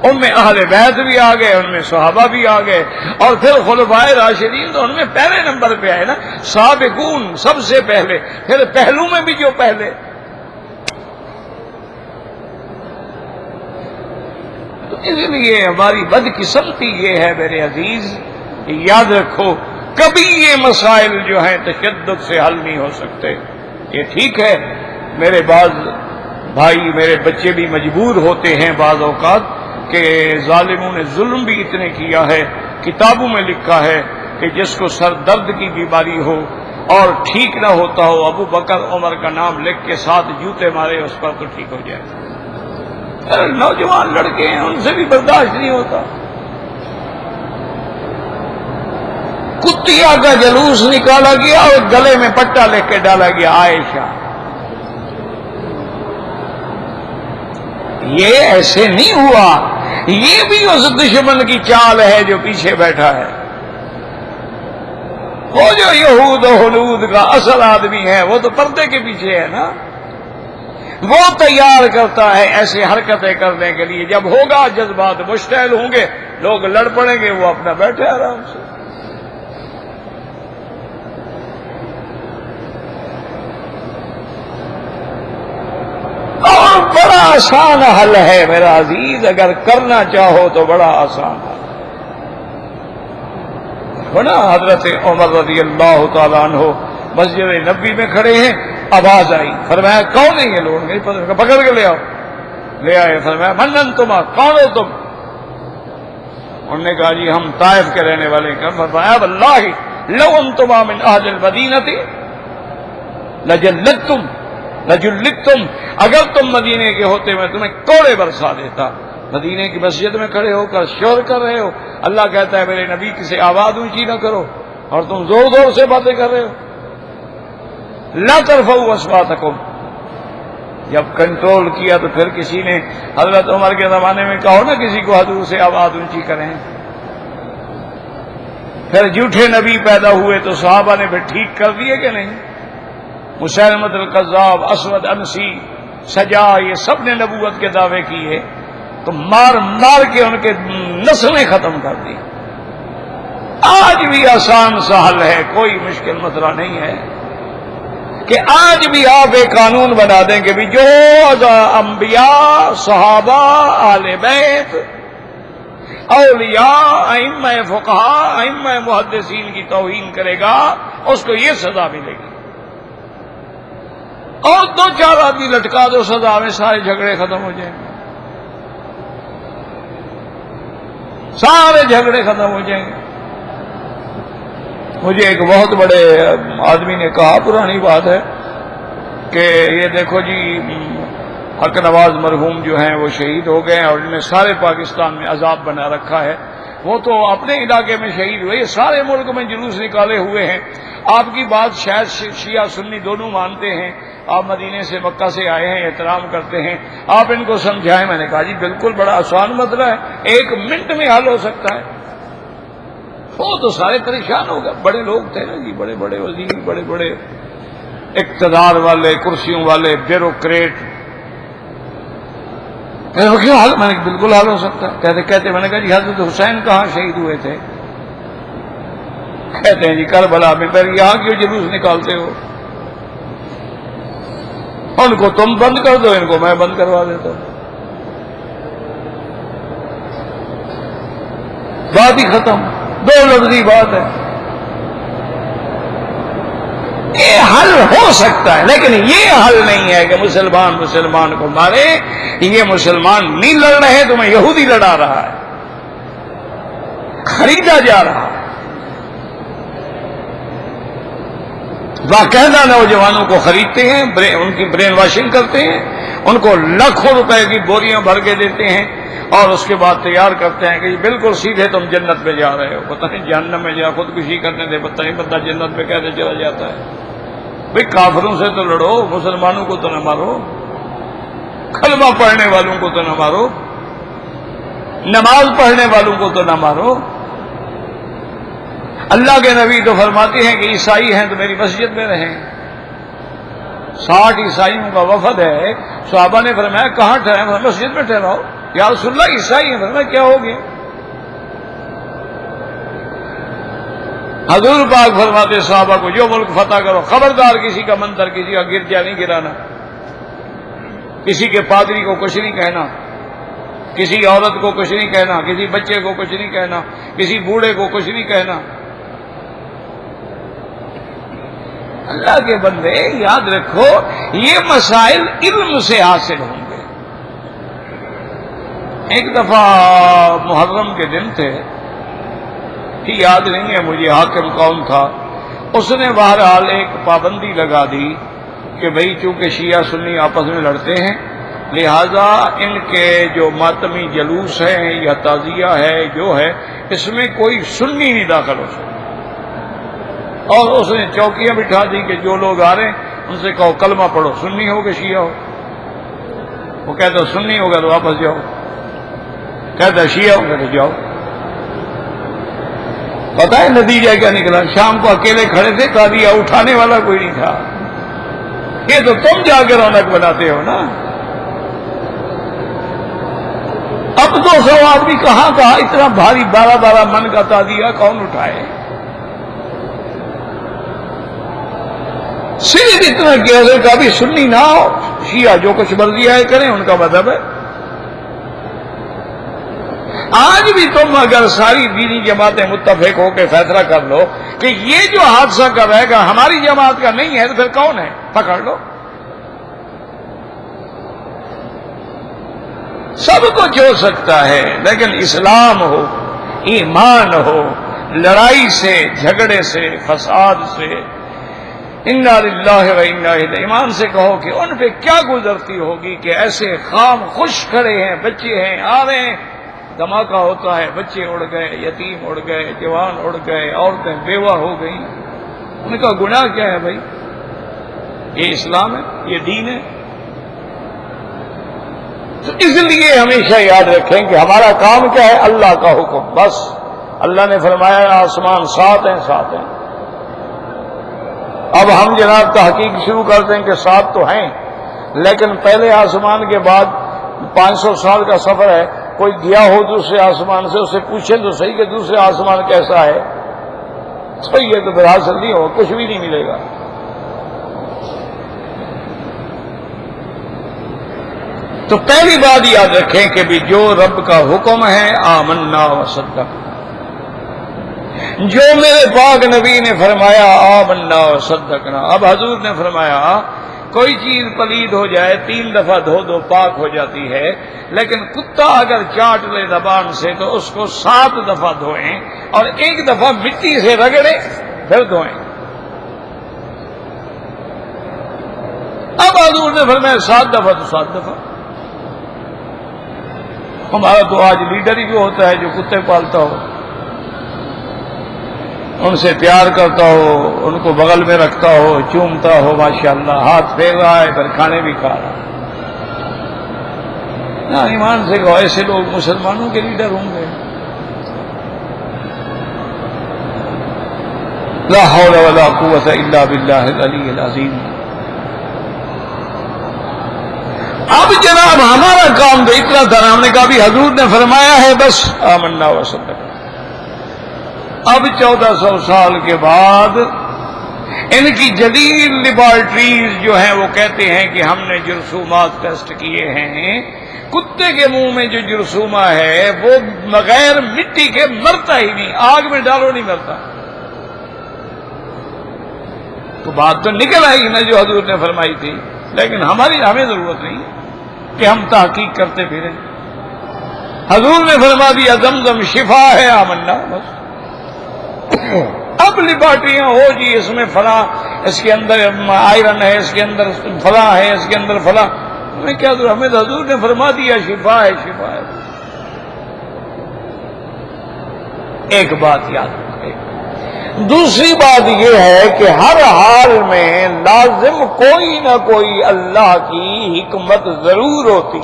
ان میں اہل بیت بھی آ گئے، ان میں صحابہ بھی آ گئے، اور پھر خلفائے راشدین تو ان میں پہلے نمبر پہ آئے نا، سابقون سب سے پہلے، پھر پہلو میں بھی جو پہلے۔ تو اس لیے ہماری بدقسمتی یہ ہے میرے عزیز، یاد رکھو کبھی یہ مسائل جو ہیں تشدد سے حل نہیں ہو سکتے۔ یہ ٹھیک ہے میرے بعض بھائی، میرے بچے بھی مجبور ہوتے ہیں بعض اوقات کہ ظالموں نے ظلم بھی اتنے کیا ہے، کتابوں میں لکھا ہے کہ جس کو سر درد کی بیماری ہو اور ٹھیک نہ ہوتا ہو، ابو بکر عمر کا نام لکھ کے 7 جوتے مارے اس پر تو ٹھیک ہو جائے۔ نوجوان لڑکے ہیں، ان سے بھی برداشت نہیں ہوتا۔ کتیا کا جلوس نکالا گیا اور گلے میں پٹا لے کے ڈالا گیا عائشہ. یہ ایسے نہیں ہوا، یہ بھی اس دشمن کی چال ہے جو پیچھے بیٹھا ہے. وہ جو یہود و ہنود کا اصل آدمی ہے وہ تو پردے کے پیچھے ہے نا، وہ تیار کرتا ہے ایسی حرکتیں کرنے کے لیے. جب ہوگا جذبات مشتعل ہوں گے، لوگ لڑ پڑیں گے، وہ اپنا بیٹھے آرام سے. اور بڑا آسان حل ہے میرا عزیز، اگر کرنا چاہو تو بڑا آسان ہے. بنا حضرت عمر رضی اللہ تعالیٰ عنہ مسجد نبوی میں کھڑے ہیں، آواز آئی، فرمایا کون ہے یہ لوگ؟ نہیں پتہ، پکڑ کے لے آؤ. لے آئے، فرمایا من انتما، کون ہو تم؟ انہوں نے کہا جی ہم طائف کے رہنے والے ہیں. فرمایا واللہ لو انتما من اہل المدینہ لجلدتم، اگر تم مدینے کے ہوتے میں تمہیں کوڑے برسا دیتا. مدینے کی مسجد میں کھڑے ہو کر شور کر رہے ہو، اللہ کہتا ہے میرے نبی کی سے آواز اونچی نہ کرو، اور تم زور زور سے باتیں کر رہے ہو. لا ترفعوا اصواتکم. جب کنٹرول کیا تو پھر کسی نے حضرت عمر کے زمانے میں کہو نا کسی کو حضور سے آواز اونچی کریں. پھر جھوٹے نبی پیدا ہوئے تو صحابہ نے پھر ٹھیک کر دیے کہ نہیں؟ مسیلمۃ الکذاب، اسود انسی، سجا، یہ سب نے نبوت کے دعوے کیے تو مار مار کے ان کے نسلیں ختم کر دی. آج بھی آسان سا حل ہے، کوئی مشکل مسئلہ نہیں ہے کہ آج بھی آپ ایک قانون بنا دیں کہ بھی جو انبیاء، صحابہ، اہل بیت، اولیاء، ائمہ فقہاء، ائمہ محدثین کی توہین کرے گا اس کو یہ سزا ملے گی. اور دو چار آدمی لٹکا دو سزا میں، سارے جھگڑے ختم ہو جائیں گے، سارے جھگڑے ختم ہو جائیں گے. مجھے ایک بہت بڑے آدمی نے کہا، پرانی بات ہے، کہ یہ دیکھو جی حق نواز مرحوم جو ہیں وہ شہید ہو گئے ہیں اور انہیں سارے پاکستان میں عذاب بنا رکھا ہے. وہ تو اپنے علاقے میں شہید ہوئے، سارے ملک میں جلوس نکالے ہوئے ہیں. آپ کی بات شاید شیعہ سنی دونوں مانتے ہیں، آپ مدینے سے مکہ سے آئے ہیں، احترام کرتے ہیں، آپ ان کو سمجھائیں. میں نے کہا جی بالکل، بڑا آسان مسئلہ ہے، 1 منٹ میں حل ہو سکتا ہے. وہ تو سارے پریشان ہو گئے، بڑے لوگ تھے نا جی، بڑے بڑے وزیر، بڑے بڑے اقتدار والے، کرسیوں والے، بیوروکریٹ. کیوں حل؟ میں نے کہا بالکل حل ہو سکتا ہے. کہتے میں نے کہا جی حضرت حسین کہاں شہید ہوئے تھے؟ کہتے ہیں جی کربلا میں. پھر یہاں کیوں جلوس نکالتے ہو؟ ان کو تم بند کر دو، ان کو میں بند کروا دیتا ہوں. بات ہی ختم، 2 لفظی بات ہے. یہ حل ہو سکتا ہے، لیکن یہ حل نہیں ہے کہ مسلمان کو مارے. یہ مسلمان نہیں لڑ رہے، تمہیں یہودی لڑا رہا ہے، خریدا جا رہا ہے. باقاعدہ نوجوانوں کو خریدتے ہیں، ان کی برین واشنگ کرتے ہیں، ان کو لاکھوں روپے کی بوریاں بھر کے دیتے ہیں، اور اس کے بعد تیار کرتے ہیں کہ بالکل سیدھے تم جنت میں جا رہے ہو. پتہ نہیں جہنم میں جا خودکشی کرنے دے، پتہ نہیں بندہ جنت میں کیسے چلا جاتا ہے. بھئی کافروں سے تو لڑو، مسلمانوں کو تو نہ مارو، کلمہ پڑھنے والوں کو تو نہ مارو، نماز پڑھنے والوں کو تو نہ مارو. اللہ کے نبی تو فرماتے ہیں کہ عیسائی ہیں تو میری مسجد میں رہیں. 60 عیسائیوں کا وفد ہے. صحابہ نے فرمایا کہاں ٹھہرے؟ مسجد میں ٹھہراؤ. یا رسول اللہ عیسائی ہیں. فرمایا کیا ہو گیا؟ حضور پاک فرماتے صحابہ کو جو ملک فتح کرو، خبردار کسی کا مندر، کسی کا گرجا نہیں گرانا، کسی کے پادری کو کچھ نہیں کہنا، کسی عورت کو کچھ نہیں کہنا، کسی بچے کو کچھ نہیں کہنا، کسی بوڑھے کو کچھ نہیں کہنا. اللہ کے بندے یاد رکھو، یہ مسائل علم سے حاصل ہوں گے. ایک دفعہ محرم کے دن تھے، یاد نہیں ہے مجھے حاکم کون تھا، اس نے بہرحال ایک پابندی لگا دی کہ بھئی چونکہ شیعہ سنی آپس میں لڑتے ہیں، لہذا ان کے جو ماتمی جلوس ہے یا تعزیہ ہے جو ہے، اس میں کوئی سنی نہیں داخل ہو سکتا. اور اس نے چوکیاں بٹھا دی کہ جو لوگ آ رہے ہیں ان سے کہو کلمہ پڑھو، سنی ہو کہ شیعہ ہو؟ وہ کہتا سنی ہوگا تو واپس جاؤ، کہتا شیعہ ہوگا تو جاؤ۔ پتہ ہے نتیجہ کیا نکلا؟ شام کو اکیلے کھڑے تھے، قاضیہ اٹھانے والا کوئی نہیں تھا۔ یہ تو تم جا کے رونق بناتے ہو نا۔ اب 200 آدمی کہاں کہا، اتنا بھاری 12 من کا تعزیہ کون اٹھائے؟ صرف اتنا کیا کہ ابھی سنی نہ ہو، شیعہ جو کچھ مرضی آئے کریں، ان کا مذہب ہے۔ آج بھی تم اگر ساری دینی جماعتیں متفق ہو کے فیصلہ کر لو کہ یہ جو حادثہ کر رہے گا ہماری جماعت کا نہیں ہے، تو پھر کون ہے؟ پکڑ لو۔ سب کچھ ہو سکتا ہے، لیکن اسلام ہو، ایمان ہو، لڑائی سے، جھگڑے سے، فساد سے، انا للہ و انا الیہ، ایمان سے کہو کہ ان پہ کیا گزرتی ہوگی کہ ایسے خام خوش کھڑے ہیں، بچے ہیں، آ رہے ہیں، دھماکہ ہوتا ہے، بچے اڑ گئے، یتیم اڑ گئے، جوان اڑ گئے، عورتیں بیوہ ہو گئیں۔ ان کا گناہ کیا ہے بھائی؟ یہ اسلام ہے، یہ دین ہے۔ تو اس لیے ہمیشہ یاد رکھیں کہ ہمارا کام کیا ہے؟ اللہ کا حکم، بس۔ اللہ نے فرمایا آسمان 7 ہیں، 7 ہیں۔ اب ہم جناب تحقیق شروع کرتے ہیں کہ 7 تو ہیں، لیکن پہلے آسمان کے بعد 500 سال کا سفر ہے، کوئی گیا ہو دوسرے آسمان سے، اسے پوچھیں تو صحیح کہ دوسرے آسمان کیسا ہے، تو یہ تو حاصل نہیں ہوگا، کچھ بھی نہیں ملے گا۔ تو پہلی بات یاد رکھیں کہ بھی جو رب کا حکم ہے آمنا وصدقنا، جو میرے پاک نبی نے فرمایا آمنا وصدقنا۔ اب حضور نے فرمایا کوئی چیز پلید ہو جائے 3 دفعہ دھو دو پاک ہو جاتی ہے، لیکن کتا اگر چاٹ لے زبان سے تو اس کو 7 دفعہ دھوئیں اور 1 دفعہ مٹی سے رگڑے پھر دھوئیں۔ اب حضور نے فرمایا 7 دفعہ تو 7 دفعہ۔ ہمارا تو آج لیڈر ہی جو ہوتا ہے جو کتے پالتا ہو، ان سے پیار کرتا ہو، ان کو بغل میں رکھتا ہو، چومتا ہو، ماشاءاللہ ہاتھ پھیر رہا ہے، پھر کھانے بھی کھا رہا ہے۔ نا ایمان سے کہو ایسے لوگ مسلمانوں کے لیڈر ہوں گے؟ لا حول ولا قوت الا باللہ العلی العظیم۔ اب جناب ہمارا کام تو اتنا تھا، ہم نے کہا بھی حضور نے فرمایا ہے بس آمنا وصدقنا۔ اب 1400 سال کے بعد ان کی جدید لیبارٹریز جو ہیں وہ کہتے ہیں کہ ہم نے جرثومات ٹیسٹ کیے ہیں، کتے کے منہ میں جو جرثومہ ہے وہ بغیر مٹی کے مرتا ہی نہیں، آگ میں ڈالو نہیں مرتا۔ تو بات تو نکل آئی نا جو حضور نے فرمائی تھی، لیکن ہمیں ضرورت نہیں کہ ہم تحقیق کرتے پھریں۔ حضور نے فرما دیا زمزم شفا ہے، آمنا بس۔ اب لیبارٹریاں ہو جی اس میں فلاں، اس کے اندر آئرن ہے، اس کے اندر فلاں ہے، اس کے اندر فلاں، ہمیں کیا ضرورت؟ ہمیں حضور نے فرما دیا شفا ہے، شفا ہے۔ ایک بات یاد رکھیں۔ دوسری بات یہ ہے کہ ہر حال میں لازم کوئی نہ کوئی اللہ کی حکمت ضرور ہوتی۔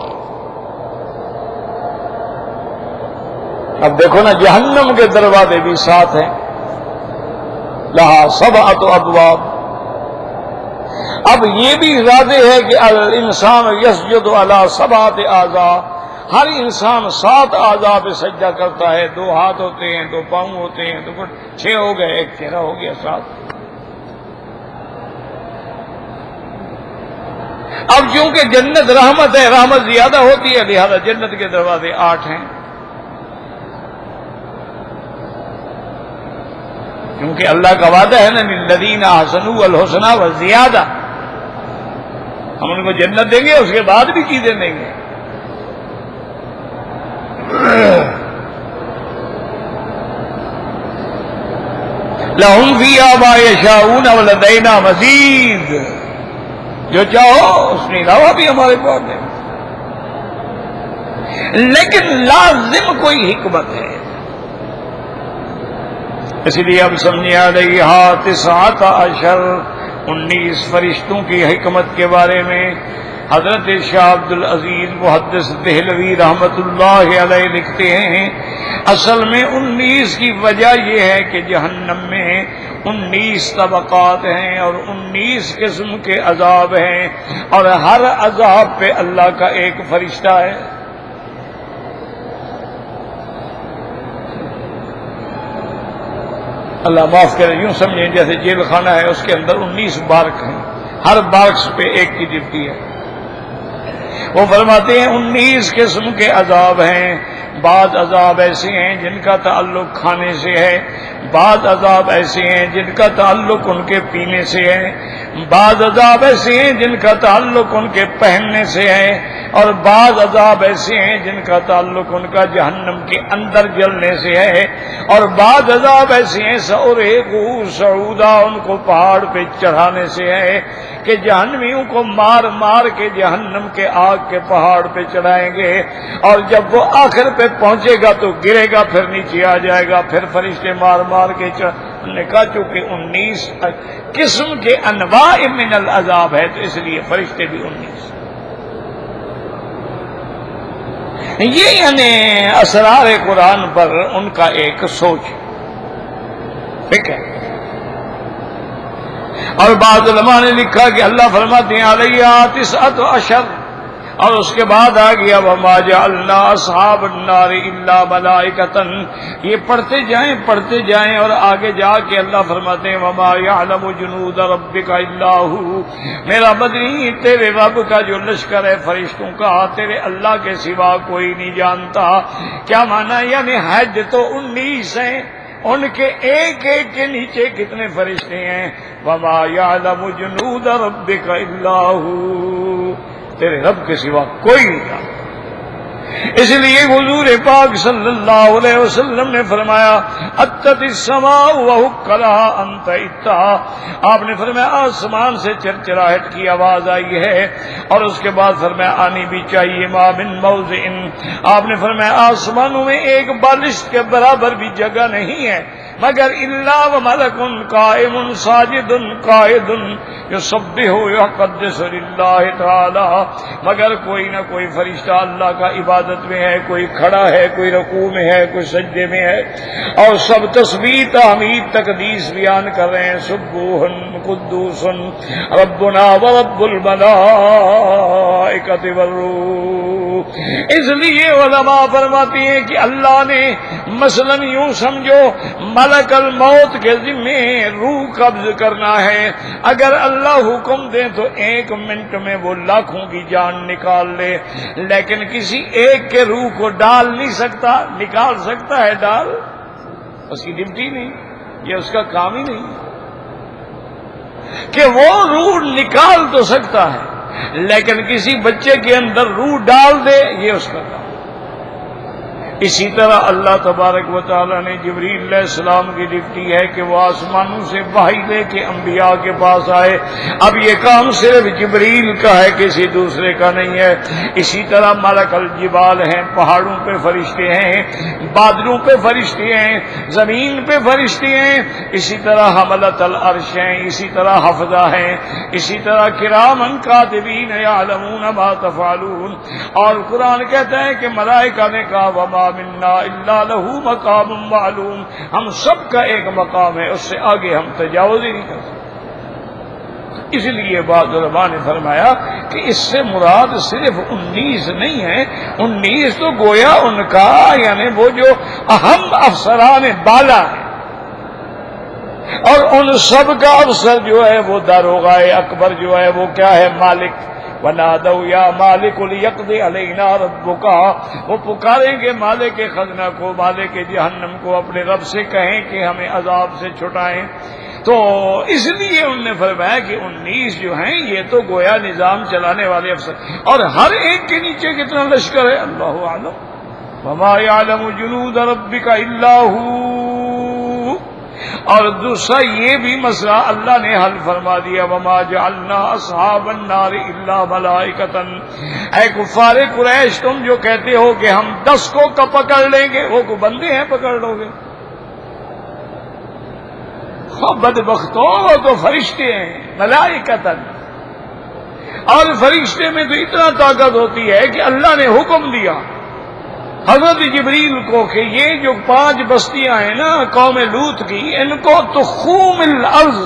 اب دیکھو نا جہنم کے دروازے بھی 7 ہیں، لہا 7 ابواب۔ اب یہ بھی واضح ہے کہ الانسان یسجد علی 7 اعضاء، ہر انسان 7 اعضاء پہ سجدہ کرتا ہے، 2 ہاتھ ہوتے ہیں، 2 پاؤں ہوتے ہیں، 2 6 ہو گئے، 1 چہرہ ہو گیا، 7۔ اب چونکہ جنت رحمت ہے، رحمت زیادہ ہوتی ہے، لہذا جنت کے دروازے 8 ہیں، کیونکہ اللہ کا وعدہ ہے نا للذین احسنوا الحسنى وزیادہ، ہم ان کو جنت دیں گے، اس کے بعد بھی چیزیں دیں گے۔ لَهُمْ فِيهَا مَا يَشَاءُونَ وَلَدَيْنَا مَزِيدٌ، جو چاہو اس کے علاوہ بھی ہمارے پاس ہے، لیکن لازم کوئی حکمت ہے۔ اس لیے اب سمجھے علیہا 19 19 فرشتوں کی حکمت کے بارے میں حضرت شاہ عبد العزیز محدث دہلوی رحمت اللہ علیہ لکھتے ہیں اصل میں 19 کی وجہ یہ ہے کہ جہنم میں 19 طبقات ہیں اور 19 قسم کے عذاب ہیں اور ہر عذاب پہ اللہ کا ایک فرشتہ ہے. اللہ معاف کرے، یوں سمجھیں جیسے جیل خانہ ہے، اس کے اندر 19 بارک ہیں، ہر بارکس پہ ایک کی ڈیوٹی ہے. وہ فرماتے ہیں 19 قسم کے عذاب ہیں. بعض عذاب ایسے ہیں جن کا تعلق کھانے سے ہے، بعض عذاب ایسے ہیں جن کا تعلق ان کے پینے سے ہے، بعض عذاب ایسے ہیں جن کا تعلق ان کے پہننے سے ہے، اور بعض عذاب ایسے ہیں جن کا تعلق ان کا جہنم کے اندر جلنے سے ہے، اور بعض عذاب ایسے ہیں صعودا ان کو پہاڑ پہ چڑھانے سے ہے کہ جہنمیوں کو مار مار کے جہنم کے آگ کے پہاڑ پہ چڑھائیں گے، اور جب وہ آخر پہ پہنچے گا تو گرے گا، پھر نیچے آ جائے گا، پھر فرشتے مار مار کے نے کہا چونکہ 19 قسم کے انواع من العذاب ہے تو اس لیے فرشتے بھی 19. یہ یعنی اسرار قرآن پر ان کا ایک سوچ ٹھیک ہے. اور بعض علماء نے لکھا کہ اللہ فرماتے ہیں علیہ 19 اور اس کے بعد آ گیا وما جعلنا اصحاب النار الا ملائکۃ. یہ پڑھتے جائیں اور آگے جا کے اللہ فرماتے ہیں وما یعلم جنود ربک الا هو. میرا مدنی تیرے رب کا جو لشکر ہے فرشتوں کا تیرے اللہ کے سوا کوئی نہیں جانتا. کیا معنی؟ یعنی حج تو 19 ہیں، ان کے ایک ایک کے نیچے کتنے فرشتے ہیں. وما یعلم جنود ربک الا هو، تیرے رب کے سوا کوئی نہیں جانتا. اس لیے حضور پاک صلی اللہ علیہ وسلم نے فرمایا اتت السماء وحق لها ان تئتا. آپ نے فرمایا آسمان سے چرچراہٹ کی آواز آئی ہے، اور اس کے بعد فرمایا آنی بھی چاہیے ما من موضع. آپ نے فرمایا آسمانوں میں ایک بالشت کے برابر بھی جگہ نہیں ہے مگر الا وملک قائم ساجد قائد یسبح ویقدس للہ تعالی، مگر کوئی نہ کوئی فرشتہ اللہ کا عبادت میں ہے، کوئی کھڑا ہے، کوئی رکوع میں ہے، کوئی سجدے میں ہے، اور سب تسبیح تحمید تقدیس بیان کر رہے ہیں سبوح قدوس ربنا ورب الملائکۃ والروح. اس لیے علماء فرماتے ہیں کہ اللہ نے مثلا یوں سمجھو ملک الموت کے ذمے روح قبض کرنا ہے، اگر اللہ حکم دے تو 1 منٹ میں وہ لاکھوں کی جان نکال لے، لیکن کسی ایک کے روح کو ڈال نہیں سکتا. نکال سکتا ہے ڈال؟ اس کی ڈیوٹی نہیں، یہ اس کا کام ہی نہیں کہ وہ روح نکال تو سکتا ہے لیکن کسی بچے کے اندر روح ڈال دے یہ اس کا کام. اسی طرح اللہ تبارک و تعالی نے جبریل علیہ السلام کی ڈیوٹی ہے کہ وہ آسمانوں سے وحی لے کے انبیاء کے پاس آئے. اب یہ کام صرف جبریل کا ہے، کسی دوسرے کا نہیں ہے. اسی طرح ملک الجبال ہیں، پہاڑوں پہ فرشتے ہیں، بادلوں پہ فرشتے ہیں، زمین پہ فرشتے ہیں. اسی طرح حملۃ العرش ہیں، اسی طرح حفظہ ہیں، اسی طرح کرامن کاتبین یعلمون ما تفعلون. اور قرآن کہتا ہے کہ ملائکہ نے کہا وما منا الا له مقام معلوم، ہم سب کا ایک مقام ہے، اس سے آگے ہم تجاوز ہی نہیں کر سکتے. اس لیے بعض علماء نے فرمایا کہ اس سے مراد صرف 19 نہیں ہے، 19 تو گویا ان کا یعنی وہ جو اہم افسران بالا ہے، اور ان سب کا افسر جو ہے وہ داروغہ اکبر جو ہے وہ کیا ہے؟ مالک. وَنَادَوْا يَا مَالِكُ لِيَقْضِ عَلَيْنَا رَبُّكَ، وہ پکاریں گے مالک خزنہ کو، مالک جہنم کو، اپنے رب سے کہیں کہ ہمیں عذاب سے چھٹائیں. تو اس لیے انہوں نے فرمایا کہ 19 جو ہیں یہ تو گویا نظام چلانے والے افسر، اور ہر ایک کے نیچے کتنا لشکر ہے اللہ اعلم. وَمَا يَعْلَمُ جُنُودَ رَبِّكَ إِلَّا هُوَ. اور دوسرا یہ بھی مسئلہ اللہ نے حل فرما دیا وما جعلنا اصحاب النار الا ملائکۃ. اے کفار قریش تم جو کہتے ہو کہ ہم 10 کو پکڑ لیں گے، وہ کو بندے ہیں پکڑ لو گے؟ بدبختوں وہ تو فرشتے ہیں ملائکتن، اور فرشتے میں تو اتنا طاقت ہوتی ہے کہ اللہ نے حکم دیا حضرت جبریل کو کہ یہ جو 5 بستیاں ہیں نا قوم لوط کی، ان کو تخوم الارض،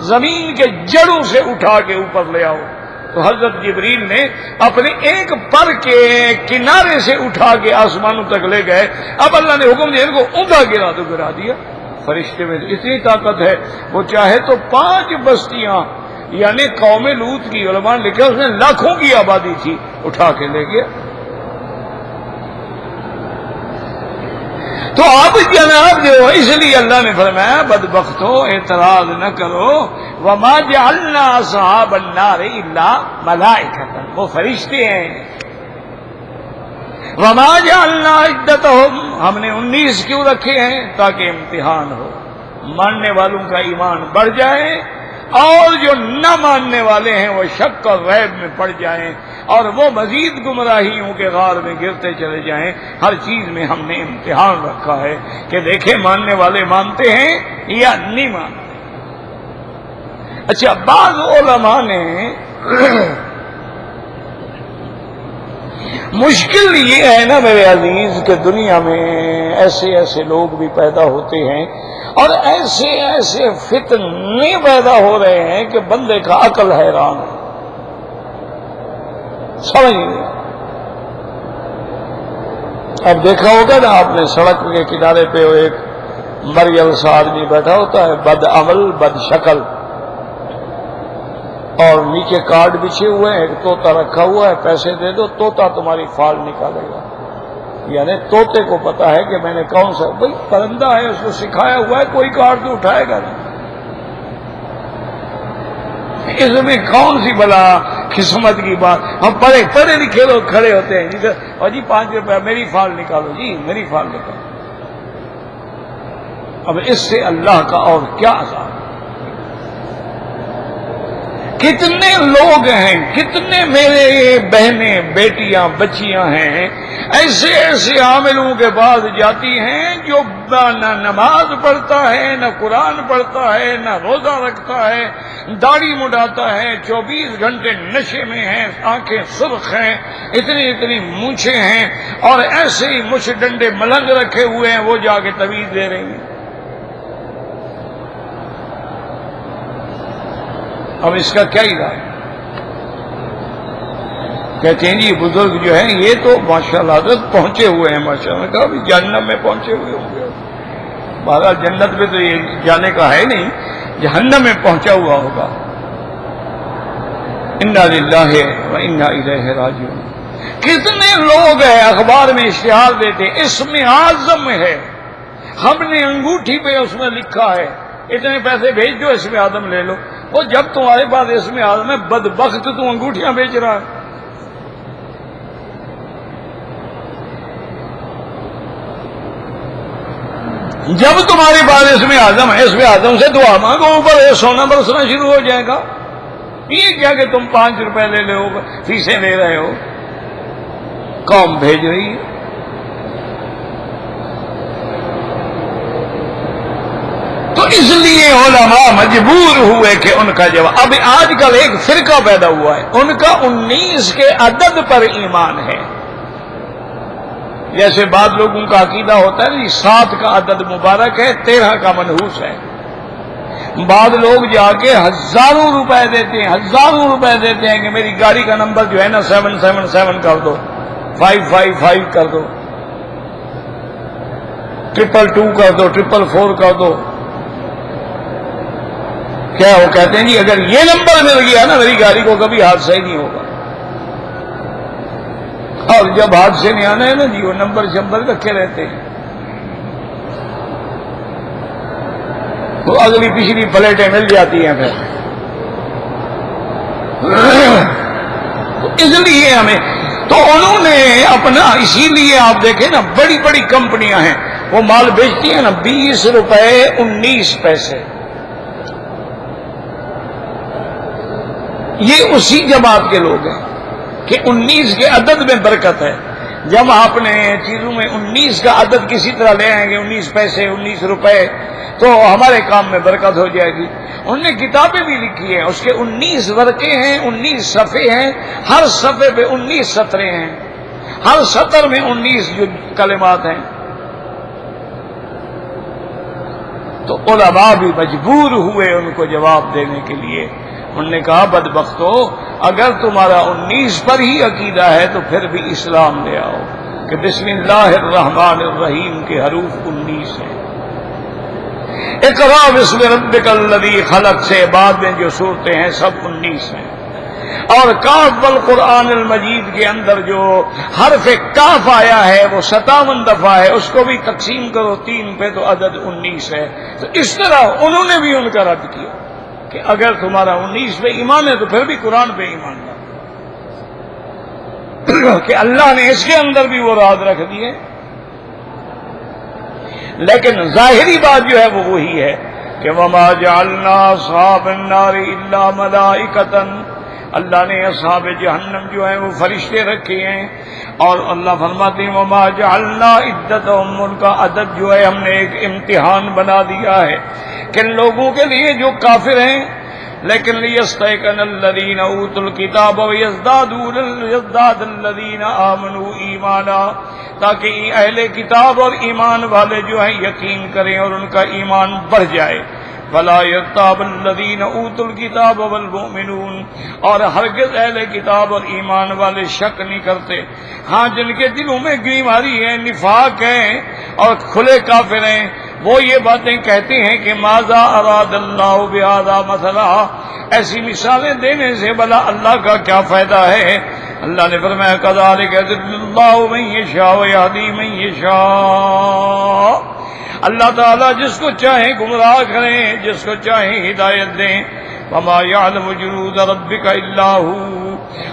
زمین کے جڑوں سے اٹھا کے اوپر لے آؤ. تو حضرت جبریل نے اپنے ایک پر کے کنارے سے اٹھا کے آسمانوں تک لے گئے. اب اللہ نے حکم دیا ان کو اوندا گرا تو گرا دیا. فرشتے میں اتنی طاقت ہے، وہ چاہے تو 5 بستیاں یعنی قوم لوط کی، علماء نے لکھا اس میں لاکھوں کی آبادی تھی، اٹھا کے لے گیا. تو اب جناب جو اس لیے اللہ نے فرمایا بدبختو اعتراض نہ کرو، وما جعلنا اصحاب النار الا ملائکۃ، وہ فرشتے ہیں. وما جعلنا عدتهم، ہم نے 19 کیوں رکھے ہیں؟ تاکہ امتحان ہو، ماننے والوں کا ایمان بڑھ جائے اور جو نہ ماننے والے ہیں وہ شک اور ریب میں پڑ جائیں اور وہ مزید گمراہیوں کے غار میں گرتے چلے جائیں. ہر چیز میں ہم نے امتحان رکھا ہے کہ دیکھیں ماننے والے مانتے ہیں یا نہیں مانتے. اچھا، بعض علماء نے مشکل یہ ہے نا میرے عزیز کہ دنیا میں ایسے لوگ بھی پیدا ہوتے ہیں اور ایسے فتنے پیدا ہو رہے ہیں کہ بندے کا عقل حیران ہے. سمجھ نہیں. اب دیکھا ہوگا نا آپ نے سڑک کے کنارے پہ ایک مریل سا آدمی بیٹھا ہوتا ہے، بد عمل بد شکل، اور نیچے کارڈ بچھے ہوئے ہیں، ایک طوطا رکھا ہوا ہے، پیسے دے دو طوطا تمہاری فال نکالے گا. یعنی طوطے کو پتا ہے کہ میں نے کون سا، بھائی پرندہ ہے اس کو سکھایا ہوا ہے کوئی کارڈ تو اٹھائے گا نہیں. اس میں کون سی بلا قسمت کی بات. ہم پڑھے لکھے لوگ کھڑے ہوتے ہیں جی، اور جی 5 روپے میری فال نکالو، جی میری فال نکالو. اب اس سے اللہ کا اور کیا عذاب. کتنے لوگ ہیں، کتنے میرے بہنیں بیٹیاں بچیاں ہیں ایسے عاملوں کے پاس جاتی ہیں جو نہ نماز پڑھتا ہے، نہ قرآن پڑھتا ہے، نہ روزہ رکھتا ہے، داڑھی مڈاتا ہے، 24 گھنٹے نشے میں ہیں، آنکھیں سرخ ہیں، اتنی مونچھیں ہیں، اور ایسے ہی مچھ ڈنڈے ملنگ رکھے ہوئے ہیں، وہ جا کے تویز دے رہی ہیں. اب اس کا کیا علاج؟ کہتے ہیں جی بزرگ جو ہیں یہ تو ماشاءاللہ حضرت پہنچے ہوئے ہیں، ماشاءاللہ. کہا بھی جہنم میں پہنچے ہوئے ہوں گے. بہرحال جنت میں تو یہ جانے کا ہے نہیں، جہنم میں پہنچا ہوا ہوگا. انا للہ و انا الیہ راجعون. کتنے لوگ ہیں اخبار میں اشتہار دیتے اسم اعظم ہے، ہم نے انگوٹھی پہ اس میں لکھا ہے اتنے پیسے بھیج دو اسم اعظم لے لو. وہ جب تمہارے پاس اسم اعظم ہے بدبخت تو انگوٹھیاں بیچ رہا ہے. جب تمہارے پاس اسم اعظم ہے، اسم اعظم سے دعا مانگو، اوپر سونا برسنا شروع ہو جائے گا. یہ کیا کہ تم 5 روپے لے لو، فیسیں لے رہے ہو، قوم بھیج رہی ہے. تو اس لیے علماء مجبور ہوئے کہ ان کا جواب. اب آج کل ایک فرقہ پیدا ہوا ہے، ان کا 19 کے عدد پر ایمان ہے. جیسے بعض لوگوں کا عقیدہ ہوتا ہے 7 کا عدد مبارک ہے، 13 کا منحوس ہے. بعض لوگ جا کے ہزاروں روپے دیتے ہیں کہ میری گاڑی کا نمبر جو ہے نا 777 کر دو، 555 کر دو، 222 کر دو، 444 کر دو. کیا وہ کہتے ہیں جی اگر یہ نمبر مل گیا نا میری گاڑی کو کبھی حادثہ ہی نہیں ہوگا. اور جب حادثے نہیں آنا ہے نا جی وہ نمبر رکھے رہتے ہیں، تو اگلی پچھلی پلیٹیں مل جاتی ہیں پھر. تو اس لیے ہمیں تو انہوں نے اپنا، اسی لیے آپ دیکھیں نا بڑی بڑی کمپنیاں ہیں وہ مال بیچتی ہیں نا 20 روپے 19 پیسے. یہ اسی جماعت کے لوگ ہیں کہ 19 کے عدد میں برکت ہے. جب آپ نے چیزوں میں 19 کا عدد کسی طرح لے آئیں گے، 19 پیسے 19 روپے، تو ہمارے کام میں برکت ہو جائے گی۔ انہوں نے کتابیں بھی لکھی ہیں، اس کے 19 ورقے ہیں، 19 صفحے ہیں، ہر صفحے پہ 19 سطریں ہیں، ہر سطر میں 19 جو کلمات ہیں۔ تو علماء بھی مجبور ہوئے ان کو جواب دینے کے لیے۔ انہوں نے کہا بدبختو، اگر تمہارا 19 پر ہی عقیدہ ہے تو پھر بھی اسلام لے آؤ کہ بسم اللہ الرحمن الرحیم کے حروف 19 ہیں۔ اقرا بسم ربک الذی خلق سے بعد میں جو صورتیں ہیں سب 19 ہیں، اور کاف والقرآن المجید کے اندر جو حرف کاف آیا ہے وہ 57 دفعہ ہے، اس کو بھی تقسیم کرو 3 پہ تو عدد 19 ہے۔ تو اس طرح انہوں نے بھی ان کا رد کیا کہ اگر تمہارا 19 پہ ایمان ہے تو پھر بھی قرآن پہ ایمان لاؤ کہ اللہ نے اس کے اندر بھی وہ راز رکھ دیے۔ لیکن ظاہری بات جو ہے وہ وہی ہے کہ وما جعلنا اصحاب النار الا ملائکۃ، اللہ نے اصحاب جہنم جو ہیں وہ فرشتے رکھے ہیں، اور اللہ فرماتے ہیں وما جعلنا عدتهم، ان کا عدد جو ہے ہم نے ایک امتحان بنا دیا ہے کن لوگوں کے لیے جو کافر ہیں، لیکن لیستیقن الذین اوتوا الکتاب ویزداد الذین آمنوا ایمانا، تاکہ اہل کتاب اور ایمان والے جو ہیں یقین کریں اور ان کا ایمان بڑھ جائے۔ فلا یرتاب الذین اوتوا الکتاب والمؤمنون، اور ہرگز اہل کتاب اور ایمان والے شک نہیں کرتے۔ ہاں جن کے دلوں میں بیماری ہے، نفاق ہے اور کھلے کافر ہیں، وہ یہ باتیں کہتے ہیں کہ ماذا اراد اللہ بہذا مثلا، ایسی مثالیں دینے سے بھلا اللہ کا کیا فائدہ ہے۔ اللہ نے فرمایا کذالک یضل اللہ من یشاء ویہدی من یشاء، اللہ تعالیٰ جس کو چاہیں گمراہ کریں، جس کو چاہیں ہدایت دیں۔ وما یعلم جنود ربک الا ہو،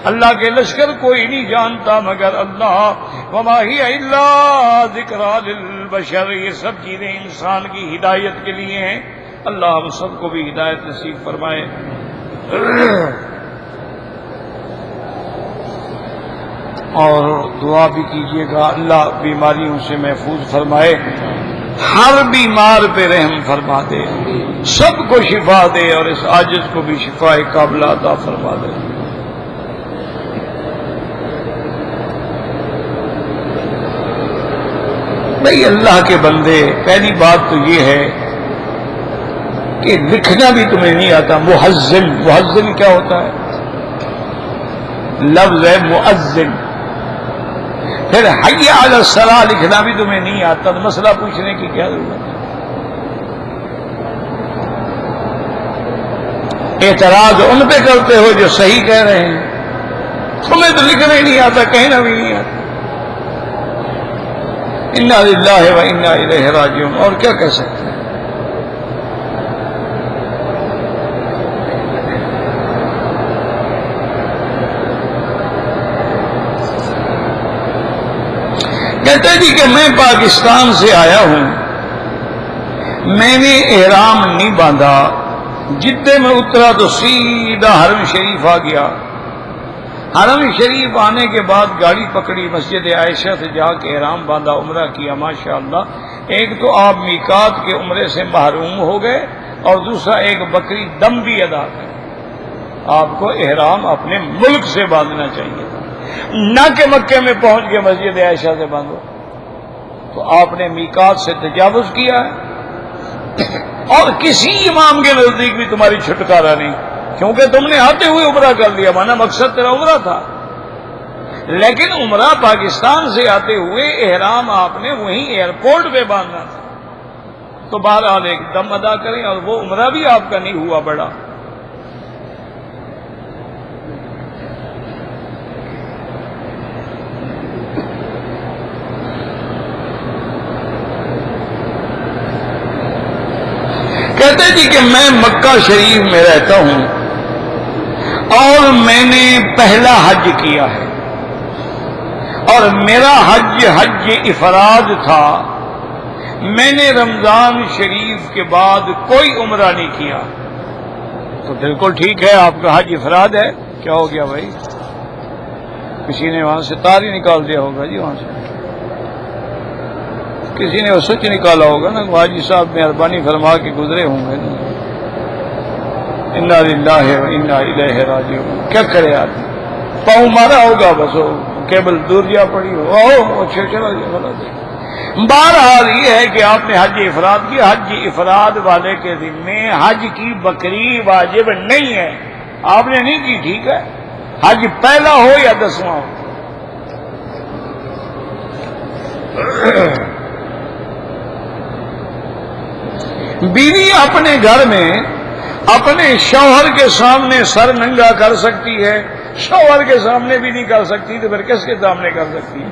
اللہ کے لشکر کوئی نہیں جانتا مگر اللہ۔ وما ہی الا ذکریٰ للبشر، یہ سب چیزیں انسان کی ہدایت کے لیے ہیں۔ اللہ ہم سب کو بھی ہدایت نصیب فرمائے۔ اور دعا بھی کیجیے گا اللہ بیماریوں سے محفوظ فرمائے، ہر بیمار پہ رحم فرما دے، سب کو شفا دے، اور اس عاجز کو بھی شفا کاملہ عطا فرما دے۔ بھئی اللہ کے بندے، پہلی بات تو یہ ہے کہ لکھنا بھی تمہیں نہیں آتا۔ محزن کیا ہوتا ہے؟ لفظ ہے مؤذن۔ پھر حی علی الصلاۃ لکھنا بھی تمہیں نہیں آتا، تو مسئلہ پوچھنے کی کیا ضرورت ہے؟ اعتراض ان پہ کرتے ہو جو صحیح کہہ رہے ہیں، تمہیں تو لکھنا ہی نہیں آتا، کہنا بھی نہیں آتا۔ انا للہ و انا الیہ راجعون، اور کیا کہہ سکتے ہیں؟ کہتے جی کہ میں پاکستان سے آیا ہوں، میں نے احرام نہیں باندھا، جدے میں اترا تو سیدھا حرم شریف آ گیا۔ حرم شریف آنے کے بعد گاڑی پکڑی، مسجد عائشہ سے جا کے احرام باندھا، عمرہ کیا۔ ماشاءاللہ، ایک تو آپ میقات کے عمرے سے محروم ہو گئے، اور دوسرا ایک بکری دم بھی ادا کرے۔ آپ کو احرام اپنے ملک سے باندھنا چاہیے تھا، نہ کہ مکے میں پہنچ کے مسجد عائشہ سے باندھو۔ تو آپ نے میقات سے تجاوز کیا ہے، اور کسی امام کے نزدیک بھی تمہاری چھٹکارا نہیں، کیونکہ تم نے آتے ہوئے عمرہ کر لیا، مانا مقصد تیرا عمرہ تھا۔ لیکن عمرہ پاکستان سے آتے ہوئے احرام آپ نے وہیں ایئرپورٹ پہ باندھنا تھا۔ تو بہرحال ایک دم ادا کریں، اور وہ عمرہ بھی آپ کا نہیں ہوا بڑا۔ کہتے جی کہ میں مکہ شریف میں رہتا ہوں، اور میں نے پہلا حج کیا ہے، اور میرا حج افراد تھا۔ میں نے رمضان شریف کے بعد کوئی عمرہ نہیں کیا۔ تو بالکل ٹھیک ہے، آپ کا حج افراد ہے۔ کیا ہو گیا بھائی؟ کسی نے وہاں سے تار ہی نکال دیا ہوگا جی وہاں سے۔ کسی نے وہ سچ نکالا ہوگا نا، حاجی صاحب مہربانی فرما کے گزرے ہوں گے نا، انا للہ و انا الیہ راجعون، کیا کرے آدمی، پاؤں مارا ہوگا بس وہ کیبل دور جا پڑی ہو، چلا جا۔ بہرحال یہ ہے کہ آپ نے حج افراد کی، حج افراد والے کے ذمے حج کی بکری واجب نہیں ہے، آپ نے نہیں کی، ٹھیک ہے، حج پہلا ہو یا 10واں ہو۔ بیوی اپنے گھر میں اپنے شوہر کے سامنے سر ننگا کر سکتی ہے، شوہر کے سامنے بھی نہیں کر سکتی تو پھر کس کے سامنے کر سکتی ہے؟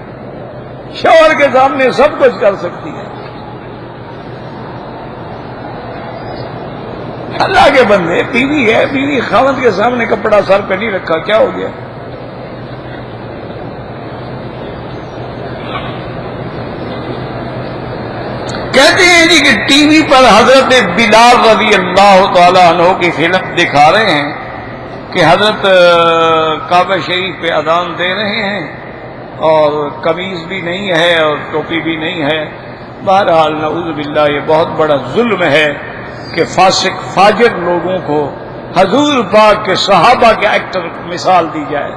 شوہر کے سامنے سب کچھ کر سکتی ہے۔ اللہ کے بندے، بیوی ہے، بیوی خاوند کے سامنے کپڑا سر پہ نہیں رکھا، کیا ہو گیا؟ کہتے ہیں جی کہ ٹی وی پر حضرت بلال رضی اللہ تعالی عنہ کی فلم دکھا رہے ہیں کہ حضرت کعبہ شریف پہ اذان دے رہے ہیں اور قمیض بھی نہیں ہے اور ٹوپی بھی نہیں ہے۔ بہرحال نعوذ باللہ یہ بہت بڑا ظلم ہے کہ فاسق فاجر لوگوں کو حضور پاک کے صحابہ کے ایکٹر مثال دی جائے،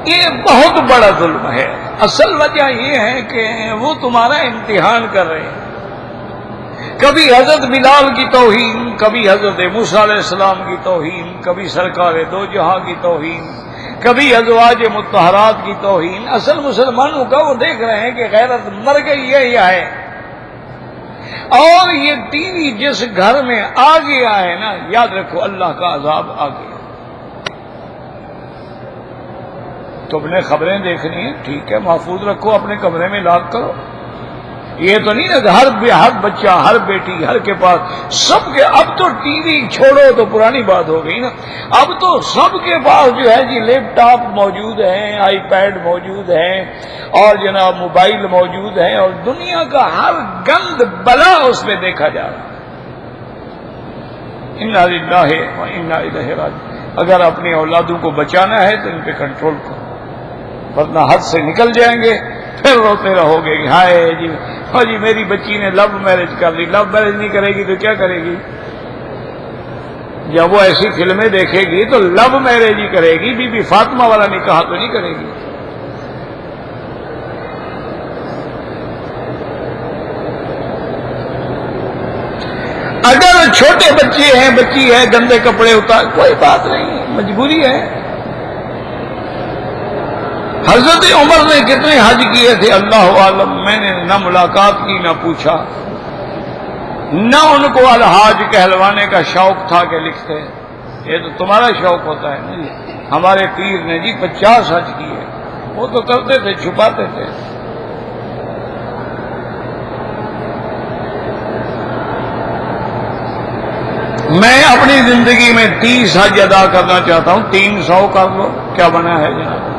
یہ بہت بڑا ظلم ہے۔ اصل وجہ یہ ہے کہ وہ تمہارا امتحان کر رہے ہیں، کبھی حضرت بلال کی توہین، کبھی حضرت موسیٰ علیہ السلام کی توہین، کبھی سرکار دو جہاں کی توہین، کبھی ازواج مطہرات کی توہین۔ اصل مسلمانوں کا وہ دیکھ رہے ہیں کہ غیرت مر گئی ہے یا ہے، اور یہ ٹی وی جس گھر میں آ گیا ہے نا، یاد رکھو اللہ کا عذاب آ گیا۔ تم نے خبریں دیکھنی ہیں، ٹھیک ہے، محفوظ رکھو، اپنے کمرے میں لاک کرو۔ یہ تو نہیں نا ہر بچہ، ہر بیٹی، ہر کے پاس، سب کے، اب تو ٹی وی چھوڑو تو پرانی بات ہو گئی نا، اب تو سب کے پاس جو ہے جی لیپ ٹاپ موجود ہیں، آئی پیڈ موجود ہیں، اور جناب موبائل موجود ہیں، اور دنیا کا ہر گند بلا اس میں دیکھا جا رہا ہے۔ انا للہ و انا الیہ راجعون۔ اگر اپنی اولادوں کو بچانا ہے تو ان پہ کنٹرول کرو، ورنہ حد سے نکل جائیں گے، پھر روتے رہو گے کہ ہائے جی، ہاں جی میری بچی نے لو میرج کر لی۔ لو میرج نہیں کرے گی تو کیا کرے گی؟ جب وہ ایسی فلمیں دیکھے گی تو لو میرج ہی کرے گی، بی بی فاطمہ والا نکاح تو نہیں کرے گی۔ اگر چھوٹے بچے ہیں، بچی ہے، گندے کپڑے اتار، کوئی بات نہیں، مجبوری ہے۔ حضرت عمر نے کتنے حج کیے تھے اللہ عالم، میں نے نہ ملاقات کی نہ پوچھا، نہ ان کو الحاج کہلوانے کا شوق تھا کہ لکھتے، یہ تو تمہارا شوق ہوتا ہے نا جی۔ ہمارے پیر نے جی 50 حج کیے، وہ تو کرتے تھے، چھپاتے تھے۔ میں اپنی زندگی میں 30 حج ادا کرنا چاہتا ہوں، 300 کر لو، کیا بنا ہے جناب؟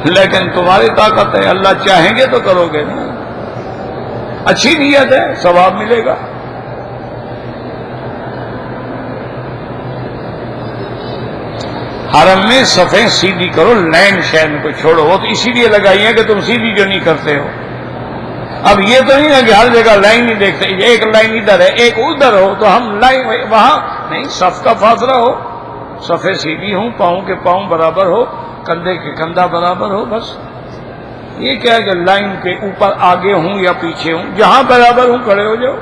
لیکن تمہاری طاقت ہے، اللہ چاہیں گے تو کرو گے نا، اچھی نیت ہے، ثواب ملے گا۔ حرم میں صفیں سیدھی کرو، لین شین کو چھوڑو، وہ تو اسی لیے لگائی ہے کہ تم سیدھی جو نہیں کرتے ہو۔ اب یہ تو نہیں ہے کہ ہر جگہ لائن نہیں دیکھتے، ایک لائن ادھر ہے ایک ادھر ہو تو ہم لائن وہاں نہیں، صف کا فاصلہ ہو، صفیں سیدھی ہوں، پاؤں کے پاؤں برابر ہو، کندھے کے کندھا برابر ہو، بس۔ یہ کیا ہے کہ لائن کے اوپر آگے ہوں یا پیچھے ہوں، جہاں برابر ہوں کھڑے ہو جاؤ۔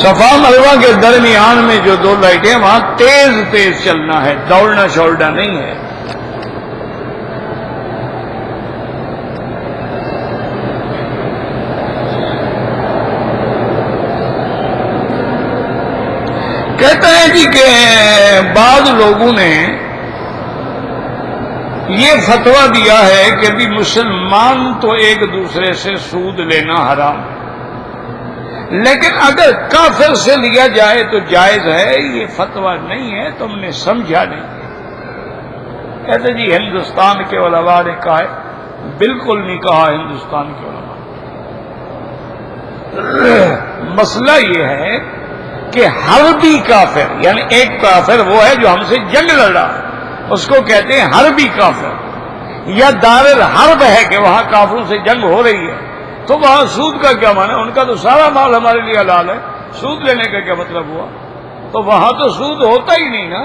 صفا مروہ کے درمیان میں جو 2 لائٹیں، وہاں تیز تیز چلنا ہے، دوڑنا چھوڑنا نہیں ہے۔ کہتے ہیں جی کہ بعض لوگوں نے یہ فتویٰ دیا ہے کہ بھی مسلمان تو ایک دوسرے سے سود لینا حرام ہے، لیکن اگر کافر سے لیا جائے تو جائز ہے۔ یہ فتویٰ نہیں ہے، تم نے سمجھا نہیں۔ کہتے جی ہندوستان کے علماء نے کہا ہے، بالکل نہیں کہا ہندوستان کے علماء۔ مسئلہ یہ ہے کہ حربی کافر، یعنی ایک کافر وہ ہے جو ہم سے جنگ لڑ رہا ہے، اس کو کہتے ہیں حربی کافر، یا دار الحرب ہے کہ وہاں کافروں سے جنگ ہو رہی ہے، تو وہاں سود کا کیا معنی ہے؟ ان کا تو سارا مال ہمارے لیے حلال ہے، سود لینے کا کیا مطلب ہوا؟ تو وہاں تو سود ہوتا ہی نہیں نا۔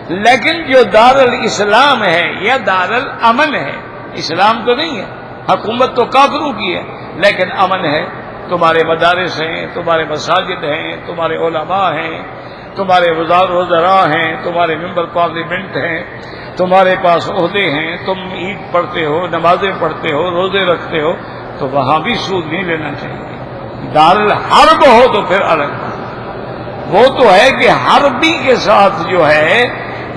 لیکن جو دار الاسلام ہے یا دار الامن ہے، اسلام تو نہیں ہے، حکومت تو کافروں کی ہے، لیکن امن ہے، تمہارے مدارس ہیں، تمہارے مساجد ہیں، تمہارے علماء ہیں، تمہارے وزراء ہیں، تمہارے ممبر پارلیمنٹ ہیں، تمہارے پاس عہدے ہیں، تم عید پڑھتے ہو، نمازیں پڑھتے ہو، روزے رکھتے ہو، تو وہاں بھی سود نہیں لینا چاہیے۔ دار الحرب ہو تو پھر الگ بات، وہ تو ہے کہ حربی کے ساتھ جو ہے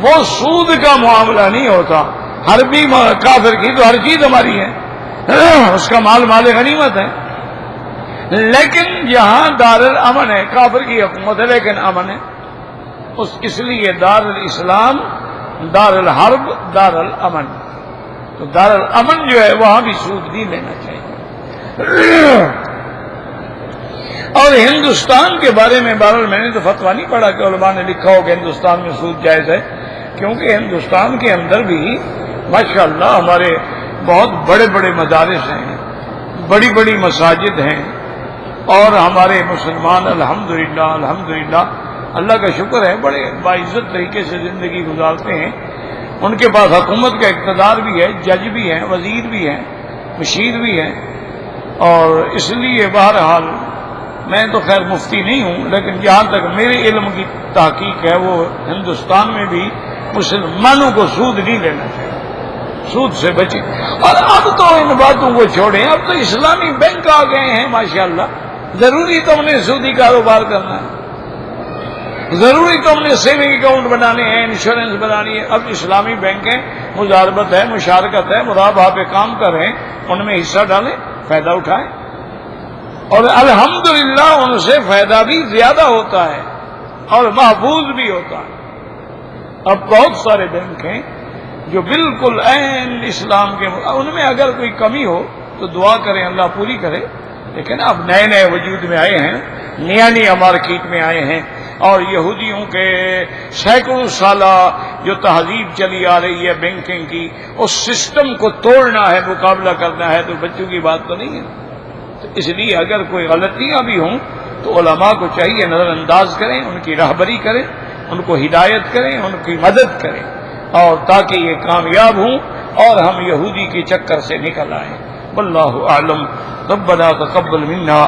وہ سود کا معاملہ نہیں ہوتا۔ حربی کافر کی تو ہر چیز ہماری ہے، اس کا مال مال غنیمت ہے، لیکن یہاں دار الامن ہے، کافر کی حکومت ہے لیکن امن ہے، اس لیے دار الاسلام، دار الحرب، دار الامن۔ تو دار الامن جو ہے وہاں بھی سود نہیں لینا چاہیے۔ اور ہندوستان کے بارے میں بہرحال میں نے تو فتویٰ نہیں پڑھا کہ علماء نے لکھا ہو کہ ہندوستان میں سود جائز ہے، کیونکہ ہندوستان کے اندر بھی ماشاءاللہ ہمارے بہت بڑے بڑے مدارس ہیں، بڑی بڑی مساجد ہیں، اور ہمارے مسلمان الحمدللہ اللہ کا شکر ہے بڑے باعزت طریقے سے زندگی گزارتے ہیں، ان کے پاس حکومت کا اقتدار بھی ہے، جج بھی ہیں، وزیر بھی ہیں، مشیر بھی ہیں، اور اس لیے بہرحال میں تو خیر مفتی نہیں ہوں، لیکن جہاں تک میرے علم کی تحقیق ہے وہ ہندوستان میں بھی مسلمانوں کو سود نہیں لینا چاہیے، سود سے بچیں۔ اور اب تو ان باتوں کو چھوڑیں، اب تو اسلامی بینک آ گئے ہیں ماشاءاللہ، ضروری تو ہم نے سودی کاروبار کرنا ہے، ضروری تو ہم نے سیونگ اکاؤنٹ بنانے ہیں، انشورنس بنانی ہے، اب اسلامی بینکیں مزاربت ہے، مشارکت ہے، مرابحہ پہ کام کر رہے ہیں، ان میں حصہ ڈالیں، فائدہ اٹھائیں، اور الحمدللہ ان سے فائدہ بھی زیادہ ہوتا ہے اور محفوظ بھی ہوتا ہے۔ اب بہت سارے بینک ہیں جو بالکل عین اسلام کے، ان میں اگر کوئی کمی ہو تو دعا کریں اللہ پوری کرے، لیکن اب نئے نئے وجود میں آئے ہیں، نیا مارکیٹ میں آئے ہیں، اور یہودیوں کے سینکڑوں سالہ جو تہذیب چلی آ رہی ہے بینکنگ کی، اس سسٹم کو توڑنا ہے، مقابلہ کرنا ہے، تو بچوں کی بات تو نہیں ہے۔ تو اس لیے اگر کوئی غلطیاں بھی ہوں تو علماء کو چاہیے نظر انداز کریں، ان کی رہبری کریں، ان کو ہدایت کریں، ان کی مدد کریں، اور تاکہ یہ کامیاب ہوں اور ہم یہودی کے چکر سے نکل آئیں۔ واللہ اعلم۔ ربنا تقبل منا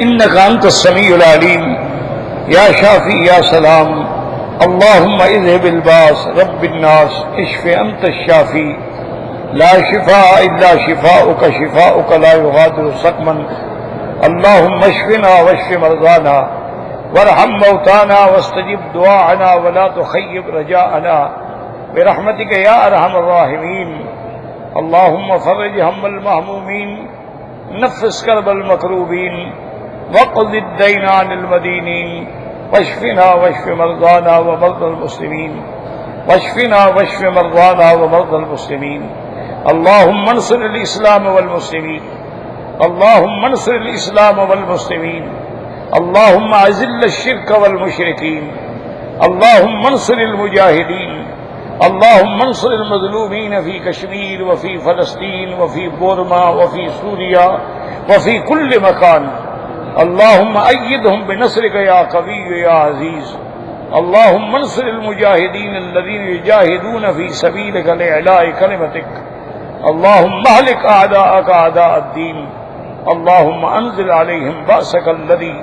انك انت السميع العليم يا شافي يا سلام اللهم اذهب الباس رب الناس اشف انت الشافي لا شفاء الا شفاؤك شفاؤك لا يغادر سقما اللهم اشفنا واشف مرضانا وارحم موتانا واستجب دعاءنا ولا تخيب رجاءنا برحمتك يا ارحم الراحمين اللهم فرج هم المهمومين نفس كرب المكروبين وقض الدين عن المدينين واشفنا واشف مرضانا ومرضى المسلمين واشفنا واشف مرضانا ومرضى المسلمين اللهم انصر الإسلام والمسلمين اللهم انصر الإسلام والمسلمين اللهم أذل الشرك والمشركين اللهم انصر المجاهدين اللهم انصر المظلومين في كشمير وفي فلسطين وفي بورما وفي سوريا وفي كل مكان اللهم أيدهم بنصرك يا قوي يا عزيز اللهم انصر المجاهدين الذين يجاهدون في سبيلك لإعلاء كلمتك اللهم اهلك أعداءك أعداء الدين اللهم أنزل عليهم بأسك الذي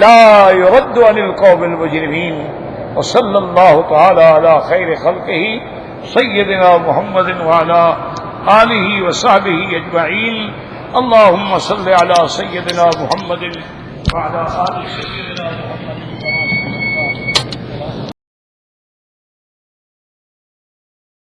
لا يرد عن القوم المجرمين وصلى الله تعالى على خير خلقه سيدنا محمد وعلى آله وصحبه أجمعين اللهم صل على سيدنا محمد وعلى آل سيدنا محمد